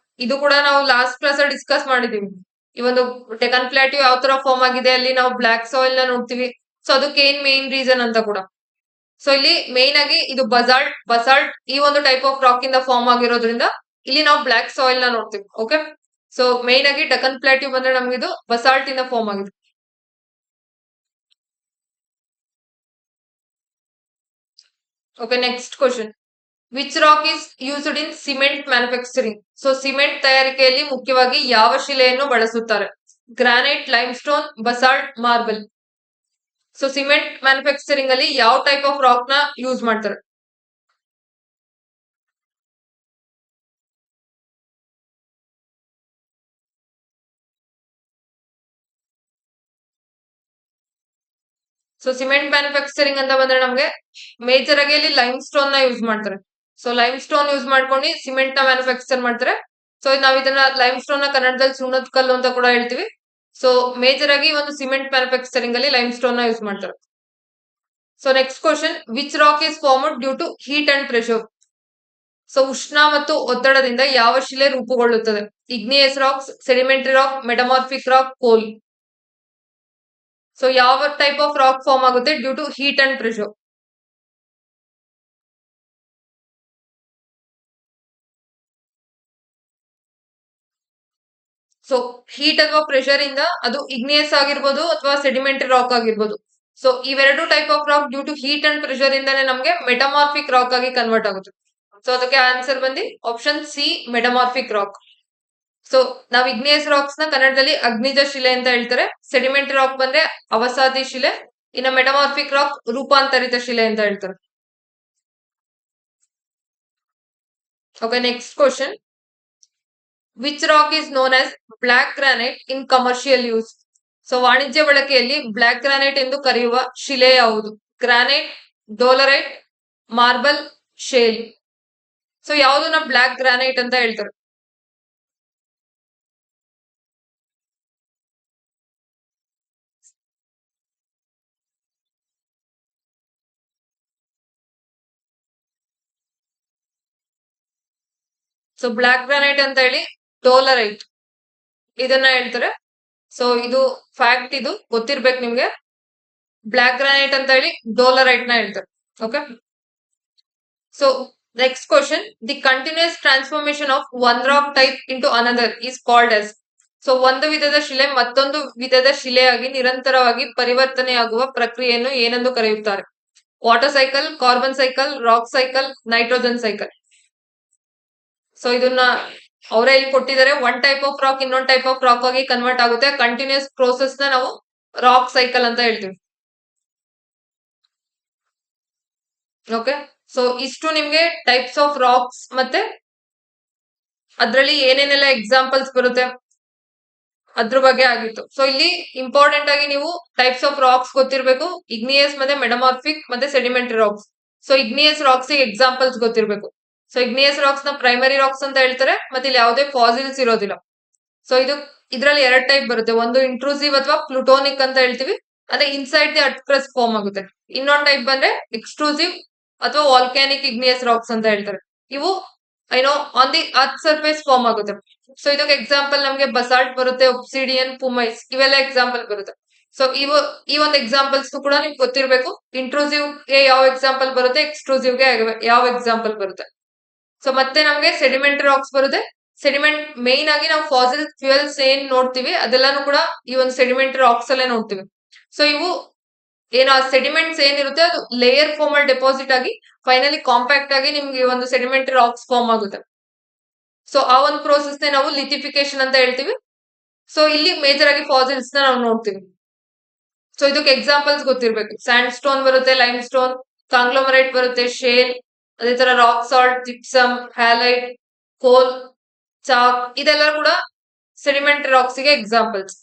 [SPEAKER 1] ಇದು ಕೂಡ ನಾವು ಲಾಸ್ಟ್ ಕ್ಲಾಸ್ ಅಲ್ಲಿ ಡಿಸ್ಕಸ್ ಮಾಡಿದೀವಿ. ಈ ಒಂದು ಡೆಕನ್ ಪ್ಲಾಟ್ಯೂ ಯಾವ ತರ ಫಾರ್ಮ್ ಆಗಿದೆ, ಅಲ್ಲಿ ನಾವು ಬ್ಲಾಕ್ ಸಾಯಿಲ್ ನ ನೋಡ್ತೀವಿ. ಸೊ ಅದಕ್ಕೆ ಏನ್ ಮೇನ್ ರೀಸನ್ ಅಂತ ಕೂಡ. ಸೊ ಇಲ್ಲಿ ಮೇನ್ ಆಗಿ ಇದು ಬಸಾಲ್ಟ್ ಈ ಒಂದು ಟೈಪ್ ಆಫ್ ರಾಕ್ ಇಂದ ಫಾರ್ಮ್ ಆಗಿರೋದ್ರಿಂದ ಇಲ್ಲಿ ನಾವು ಬ್ಲಾಕ್ ಸಾಯಿಲ್ ನ ನೋಡ್ತೀವಿ. ಓಕೆ, ಸೊ ಮೇನ್ ಆಗಿ ಡೆಕನ್ ಪ್ಲಾಟ್ಯೂ ಬಂದ್ರೆ ನಮ್ಗೆ ಇದು ಬಸಾಲ್ಟ್ ಇಂದ ಫಾರ್ಮ್ ಆಗಿದೆ. Okay, next question. Which rock is used in cement manufacturing. So cement ತಯಾರಿಕೆಯಲ್ಲಿ ಮುಖ್ಯವಾಗಿ ಯಾವ ಶಿಲೆಯನ್ನು ಬಳಸುತ್ತಾರೆ. Granite, limestone, basalt, marble. So cement manufacturing ಅಲ್ಲಿ ಯಾವ ಟೈಪ್ ಆಫ್ ರಾಕ್ ನ ಯೂಸ್ ಮಾಡ್ತಾರೆ. ಸೊ ಸಿಮೆಂಟ್ ಮ್ಯಾನುಫ್ಯಾಕ್ಚರಿಂಗ್ ಅಂತ ಬಂದ್ರೆ ನಮ್ಗೆ ಮೇಜರ್ ಆಗಿ ಅಲ್ಲಿ ಲೈಮ್ ಸ್ಟೋನ್ ನ ಯೂಸ್ ಮಾಡ್ತಾರೆ. ಸೊ ಲೈಮ್ ಸ್ಟೋನ್ ಯೂಸ್ ಮಾಡ್ಕೊಂಡು ಸಿಮೆಂಟ್ ನ ಮ್ಯಾನುಫ್ಯಾಕ್ಚರ್ ಮಾಡ್ತಾರೆ. ಸೊ ನಾವ್ ಇದನ್ನ ಲೈಮ್ ಸ್ಟೋನ್ ನ ಕನ್ನಡದಲ್ಲಿ ಸುಣ್ಣದ ಕಲ್ಲು ಅಂತ ಕೂಡ ಹೇಳ್ತೀವಿ. ಸೊ ಮೇಜರ್ ಆಗಿ ಒಂದು ಸಿಮೆಂಟ್ ಮ್ಯಾನುಫ್ಯಾಕ್ಚರಿಂಗ್ ಅಲ್ಲಿ ಲೈಮ್ ಸ್ಟೋನ್ ನ ಯೂಸ್ ಮಾಡ್ತಾರೆ. So next question. Which rock is formed due to heat and pressure. So ಉಷ್ಣ ಮತ್ತು ಒತ್ತಡದಿಂದ ಯಾವ ಶಿಲೆ ರೂಪುಗೊಳ್ಳುತ್ತದೆ. Igneous rocks, sedimentary rock, metamorphic rock, coal. So ಯಾವ ಟೈಪ್ ಆಫ್ ರಾಕ್ ಫಾರ್ಮ್ ಆಗುತ್ತೆ due to heat and pressure. So heat ಅಥವಾ pressure ಇಂದ ಅದು ಇಗ್ನಿಯಸ್ ಆಗಿರ್ಬೋದು ಅಥವಾ ಸೆಡಿಮೆಂಟರಿ ರಾಕ್ ಆಗಿರ್ಬೋದು. ಸೊ ಇವೆರಡು type of rock due to heat and pressure ಇಂದಾನೆ ನಮ್ಗೆ ಮೆಟಮಾರ್ಫಿಕ್ ರಾಕ್ ಆಗಿ ಕನ್ವರ್ಟ್ ಆಗುತ್ತೆ. ಸೊ ಅದಕ್ಕೆ ಆನ್ಸರ್ ಬಂದು option C, metamorphic rock. So ನಾವ್ ಇಗ್ನಿಯಸ್ ರಾಕ್ಸ್ ನ ಕನ್ನಡದಲ್ಲಿ ಅಗ್ನಿಜ ಶಿಲೆ ಅಂತ ಹೇಳ್ತಾರೆ. ಸೆಡಿಮೆಂಟರಿ ರಾಕ್ ಬಂದ್ರೆ ಅವಸಾದಿ ಶಿಲೆ. ಇನ್ನ ಮೆಟಮಾರ್ಫಿಕ್ ರಾಕ್ ರೂಪಾಂತರಿತ ಶಿಲೆ ಅಂತ ಹೇಳ್ತಾರೆ. Okay, next question. Which rock is known as black granite in commercial use. So ವಾಣಿಜ್ಯ ಬಳಕೆಯಲ್ಲಿ ಬ್ಲಾಕ್ ಗ್ರಾನೈಟ್ ಎಂದು ಕರೆಯುವ ಶಿಲೆ ಯಾವುದು. Granite, dolerite, marble, shale. So ಯಾವುದನ್ನ ಬ್ಲಾಕ್ ಗ್ರಾನೈಟ್ ಅಂತ ಹೇಳ್ತಾರೆ. ಸೊ ಬ್ಲಾಕ್ ಗ್ರಾನೈಟ್ ಅಂತ ಹೇಳಿ ಡೋಲರೈಟ್ ಇದನ್ನ ಹೇಳ್ತಾರೆ. ಸೊ ಇದು ಫ್ಯಾಕ್ಟ್, ಇದು ಗೊತ್ತಿರ್ಬೇಕು ನಿಮ್ಗೆ. ಬ್ಲಾಕ್ ಗ್ರಾನೈಟ್ ಅಂತ ಹೇಳಿ ಡೋಲರೈಟ್ ನ ಹೇಳ್ತಾರೆ. Okay, so next question. The continuous transformation of one rock type into another is called as. So ಒಂದು ವಿಧದ ಶಿಲೆ ಮತ್ತೊಂದು ವಿಧದ ಶಿಲೆಯಾಗಿ ನಿರಂತರವಾಗಿ ಪರಿವರ್ತನೆಯಾಗುವ ಪ್ರಕ್ರಿಯೆಯನ್ನು ಏನೆಂದು ಕರೆಯುತ್ತಾರೆ. Water cycle, carbon cycle, rock cycle, nitrogen cycle. So ಇದನ್ನ ಅವರೇ ಇಲ್ಲಿ ಕೊಟ್ಟಿದ್ದಾರೆ. ಒನ್ ಟೈಪ್ ಆಫ್ ರಾಕ್ ಇನ್ನೊಂದು ಟೈಪ್ ಆಫ್ ರಾಕ್ ಆಗಿ ಕನ್ವರ್ಟ್ ಆಗುತ್ತೆ. ಕಂಟಿನ್ಯೂಸ್ ಪ್ರೋಸೆಸ್ ನ ನಾವು ರಾಕ್ ಸೈಕಲ್ ಅಂತ ಹೇಳ್ತೀವಿ. ಓಕೆ, ಸೊ ಇಷ್ಟು ನಿಮ್ಗೆ ಟೈಪ್ಸ್ ಆಫ್ ರಾಕ್ಸ್ ಮತ್ತೆ ಅದ್ರಲ್ಲಿ ಏನೇನೆಲ್ಲ ಎಕ್ಸಾಂಪಲ್ಸ್ ಬರುತ್ತೆ ಅದ್ರ ಬಗ್ಗೆ ಆಗಿತ್ತು. ಸೊ ಇಲ್ಲಿ ಇಂಪಾರ್ಟೆಂಟ್ ಆಗಿ ನೀವು ಟೈಪ್ಸ್ ಆಫ್ ರಾಕ್ಸ್ ಗೊತ್ತಿರ್ಬೇಕು. ಇಗ್ನಿಯಸ್ ಮತ್ತೆ ಮೆಟಮಾರ್ಫಿಕ್ ಮತ್ತೆ sedimentary rocks. So igneous rocks examples ಗೊತ್ತಿರ್ಬೇಕು. ಸೊ ಇಗ್ನಿಯಸ್ ರಾಕ್ಸ್ ನ ಪ್ರೈಮರಿ ರಾಕ್ಸ್ ಅಂತ ಹೇಳ್ತಾರೆ. ಮತ್ತೆ ಇಲ್ಲಿ ಯಾವುದೇ ಫಾಸಿಲ್ಸ್ ಇರೋದಿಲ್ಲ. ಸೊ ಇದ್ರಲ್ಲಿ ಎರಡು ಟೈಪ್ ಬರುತ್ತೆ. ಒಂದು ಇಂಟ್ರೂಸಿವ್ ಅಥವಾ ಪ್ಲೂಟೋನಿಕ್ ಅಂತ ಹೇಳ್ತೀವಿ. ಅಂದ್ರೆ inside the earth crust form ಆಗುತ್ತೆ. ಇನ್ನೊಂದ್ ಟೈಪ್ ಬಂದ್ರೆ ಎಕ್ಸ್ಟ್ರೂಸಿವ್ ಅಥವಾ ವಾಲ್ಕ್ಯಾನಿಕ್ ಇಗ್ನಿಯಸ್ ರಾಕ್ಸ್ ಅಂತ ಹೇಳ್ತಾರೆ. ಇವು ಏನೋ on the earth surface form ಆಗುತ್ತೆ. ಸೊ ಇದಕ್ಕೆ ಎಕ್ಸಾಂಪಲ್ ನಮ್ಗೆ ಬಸಾಲ್ಟ್ ಬರುತ್ತೆ, ಒಬ್ಸಿಡಿಯನ್, ಪುಮೈಸ್ ಇವೆಲ್ಲ ಎಕ್ಸಾಂಪಲ್ ಬರುತ್ತೆ. ಸೊ ಈ ಒಂದು ಎಕ್ಸಾಂಪಲ್ಸ್ ಕೂಡ ನಿಮ್ಗೆ ಗೊತ್ತಿರ್ಬೇಕು. ಇಂಟ್ರೂಸಿವ್ ಗೆ ಯಾವ ಎಕ್ಸಾಂಪಲ್ ಬರುತ್ತೆ, ಎಕ್ಸ್ಟ್ರೂಸಿವ್ ಗೆ ಯಾವ ಎಕ್ಸಾಂಪಲ್ ಬರುತ್ತೆ. ಸೊ ಮತ್ತೆ ನಮ್ಗೆ ಸೆಡಿಮೆಂಟರಿ ರಾಕ್ಸ್ ಬರುತ್ತೆ. ಸೆಡಿಮೆಂಟ್ ಮೇನ್ ಆಗಿ ನಾವು ಫಾಸಿಲ್ ಫ್ಯೂಯಲ್ಸ್ ಏನ್ ನೋಡ್ತೀವಿ ಅದೆಲ್ಲಾನು ಕೂಡ ಈ ಒಂದು ಸೆಡಿಮೆಂಟರಿ ರಾಕ್ಸ್ ಅಲ್ಲೇ ನೋಡ್ತೀವಿ. ಸೊ ಇವು ಏನು ಆ ಸೆಡಿಮೆಂಟ್ಸ್ ಏನಿರುತ್ತೆ ಅದು ಲೇಯರ್ ಫಾರ್ಮ್ ಅಲ್ಲಿ ಡೆಪಾಸಿಟ್ ಆಗಿ ಫೈನಲಿ ಕಾಂಪ್ಯಾಕ್ಟ್ ಆಗಿ ನಿಮ್ಗೆ ಒಂದು ಸೆಡಿಮೆಂಟರಿ ರಾಕ್ಸ್ ಫಾರ್ಮ್ ಆಗುತ್ತೆ. ಸೊ ಆ ಒಂದು ಪ್ರೋಸೆಸ್ ನೇ ನಾವು ಲಿಥಿಫಿಕೇಶನ್ ಅಂತ ಹೇಳ್ತೀವಿ. ಸೊ ಇಲ್ಲಿ ಮೇಜರ್ ಆಗಿ ಫಾಸಿಲ್ಸ್ ನ ನಾವು ನೋಡ್ತೀವಿ. ಸೊ ಇದಕ್ಕೆ ಎಕ್ಸಾಂಪಲ್ಸ್ ಗೊತ್ತಿರ್ಬೇಕು. ಸ್ಯಾಂಡ್ ಸ್ಟೋನ್ ಬರುತ್ತೆ, ಲೈಮ್ ಸ್ಟೋನ್, ಕಾಂಗ್ಲೋಮರೈಟ್ ಬರುತ್ತೆ, ಶೇಲ್, ಅದೇ ತರ ರಾಕ್ ಸಾಲ್ಟ್, ಜಿಪ್ಸಮ್, ಹ್ಯಾಲೈಟ್, ಕೋಲ್, ಚಾಕ್ ಇದೆಲ್ಲ ಕೂಡ ಸೆಡಿಮೆಂಟರಿ ರಾಕ್ಸ್ ಗೆ ಎಕ್ಸಾಂಪಲ್ಸ್.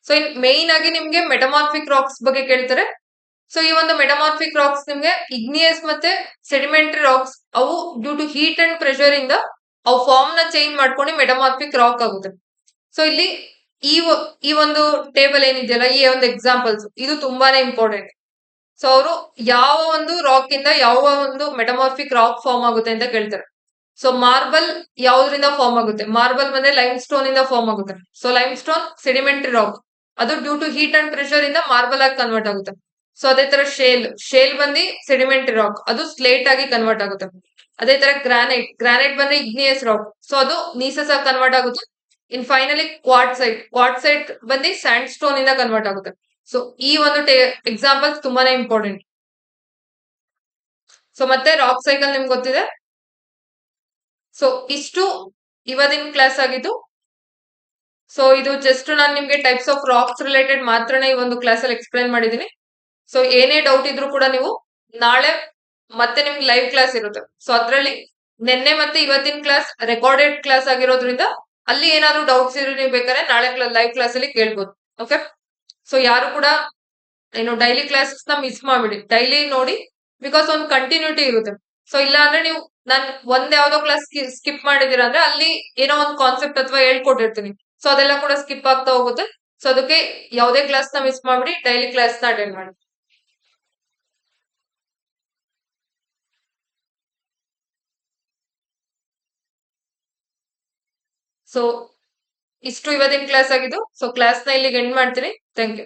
[SPEAKER 1] ಸೊ ಇನ್ ಮೇನ್ ಆಗಿ ನಿಮ್ಗೆ ಮೆಟಮಾರ್ಫಿಕ್ ರಾಕ್ಸ್ ಬಗ್ಗೆ ಕೇಳ್ತಾರೆ. ಸೊ ಈ ಒಂದು ಮೆಟಮಾರ್ಫಿಕ್ ರಾಕ್ಸ್ ನಿಮ್ಗೆ ಇಗ್ನಿಯಸ್ ಮತ್ತೆ ಸೆಡಿಮೆಂಟರಿ ರಾಕ್ಸ್ ಅವು due to heat and pressure ಇಂದ ಅವು ಫಾರ್ಮ್ ನ ಚೇಂಜ್ ಮಾಡ್ಕೊಂಡು ಮೆಟಮಾರ್ಫಿಕ್ ರಾಕ್ ಆಗುತ್ತೆ. ಸೊ ಇಲ್ಲಿ ಈ ಒಂದು ಟೇಬಲ್ ಏನಿದೆಯಲ್ಲ, ಈ ಒಂದು ಎಕ್ಸಾಂಪಲ್ಸ್ ಇದು ತುಂಬಾನೇ ಇಂಪಾರ್ಟೆಂಟ್. ಸೊ ಅವರು ಯಾವ ಒಂದು ರಾಕ್ ಇಂದ ಯಾವ ಒಂದು ಮೆಟಮಾರ್ಫಿಕ್ ರಾಕ್ ಫಾರ್ಮ್ ಆಗುತ್ತೆ ಅಂತ ಕೇಳ್ತಾರೆ. ಸೊ ಮಾರ್ಬಲ್ ಯಾವ್ದ್ರಿಂದ ಫಾರ್ಮ್ ಆಗುತ್ತೆ? ಮಾರ್ಬಲ್ ಬಂದ್ರೆ ಲೈಮ್ ಸ್ಟೋನ್ ಇಂದ ಫಾರ್ಮ್ ಆಗುತ್ತೆ. So limestone sedimentary rock, ಅದು due to heat and pressure ಇಂದ ಮಾರ್ಬಲ್ ಆಗಿ ಕನ್ವರ್ಟ್ ಆಗುತ್ತೆ. ಸೊ ಅದೇ ತರ ಶೇಲ್ ಬಂದು ಸೆಡಿಮೆಂಟರಿ ರಾಕ್, ಅದು ಸ್ಲೇಟ್ ಆಗಿ ಕನ್ವರ್ಟ್ ಆಗುತ್ತೆ. ಅದೇ ತರ ಗ್ರಾನೈಟ್ ಬಂದ್ರೆ ಇಗ್ನಿಯಸ್ ರಾಕ್, ಸೊ ಅದು ನೀಸಸ್ ಆಗಿ ಕನ್ವರ್ಟ್ ಆಗುತ್ತೆ. ಇನ್ ಫೈನಲಿ ಕ್ವಾರ್ಟ್ಸೈಟ್ ಬಂದು ಸ್ಯಾಂಡ್ ಸ್ಟೋನ್ ಇಂದ ಕನ್ವರ್ಟ್ ಆಗುತ್ತೆ. ಸೊ ಈ ಒಂದು ಎಕ್ಸಾಂಪಲ್ಸ್ ತುಂಬಾನೇ ಇಂಪಾರ್ಟೆಂಟ್. ಸೊ ಮತ್ತೆ ರಾಕ್ ಸೈಕಲ್ ನಿಮ್ಗೆ ಗೊತ್ತಿದೆ. ಸೊ ಇಷ್ಟು ಇವತ್ತಿನ ಕ್ಲಾಸ್ ಆಗಿದ್ದು. ಸೊ ಇದು ಜಸ್ಟ್ ನಾನು ನಿಮ್ಗೆ ಟೈಪ್ಸ್ ಆಫ್ ರಾಕ್ಸ್ ರಿಲೇಟೆಡ್ ಮಾತ್ರನೇ ಈ ಒಂದು ಕ್ಲಾಸ್ ಅಲ್ಲಿ ಎಕ್ಸ್ಪ್ಲೈನ್ ಮಾಡಿದೀನಿ. ಸೊ ಏನೇ ಡೌಟ್ ಇದ್ರೂ ಕೂಡ ನೀವು ನಾಳೆ ಮತ್ತೆ ನಿಮ್ಗೆ ಲೈವ್ ಕ್ಲಾಸ್ ಇರುತ್ತೆ. ಸೊ ಅದ್ರಲ್ಲಿ ನಿನ್ನೆ ಮತ್ತೆ ಇವತ್ತಿನ ಕ್ಲಾಸ್ ರೆಕಾರ್ಡೆಡ್ ಕ್ಲಾಸ್ ಆಗಿರೋದ್ರಿಂದ ಅಲ್ಲಿ ಏನಾದ್ರು ಡೌಟ್ಸ್ ಇದ್ರೆ ನೀವು ಬೇಕಾದ್ರೆ ನಾಳೆ ಲೈವ್ ಕ್ಲಾಸ್ ಅಲ್ಲಿ ಕೇಳ್ಬೋದು. ಓಕೆ. ಸೊ ಯಾರು ಕೂಡ ಏನು ಡೈಲಿ ಕ್ಲಾಸಸ್ ನ ಮಿಸ್ ಮಾಡ್ಬಿಡಿ, ಡೈಲಿ ನೋಡಿ. ಬಿಕಾಸ್ ಒಂದು ಕಂಟಿನ್ಯೂಟಿ ಇರುತ್ತೆ. ಸೊ ಇಲ್ಲ ಅಂದ್ರೆ ನೀವು ನಾನ್ ಒಂದ್ ಯಾವ್ದೋ ಕ್ಲಾಸ್ ಸ್ಕಿಪ್ ಮಾಡಿದೀರ ಅಂದ್ರೆ ಅಲ್ಲಿ ಏನೋ ಒಂದು ಕಾನ್ಸೆಪ್ಟ್ ಅಥವಾ ಹೇಳ್ಕೊಟ್ಟಿರ್ತೀನಿ. ಸೊ ಅದೆಲ್ಲ ಕೂಡ ಸ್ಕಿಪ್ ಆಗ್ತಾ ಹೋಗುತ್ತೆ. ಸೊ ಅದಕ್ಕೆ ಯಾವುದೇ ಕ್ಲಾಸ್ ನ ಮಿಸ್ ಮಾಡ್ಬಿಡಿ, ಡೈಲಿ ಕ್ಲಾಸ್ ನ ಅಟೆಂಡ್ ಮಾಡಿ. ಸೊ ಇಷ್ಟು ಇವತ್ತಿನ ಕ್ಲಾಸ್ ಆಗಿದ್ದು. ಸೊ ಕ್ಲಾಸ್ ನ ಇಲ್ಲಿಗೆ ಎಂಡ್ ಮಾಡ್ತೀನಿ. Thank you.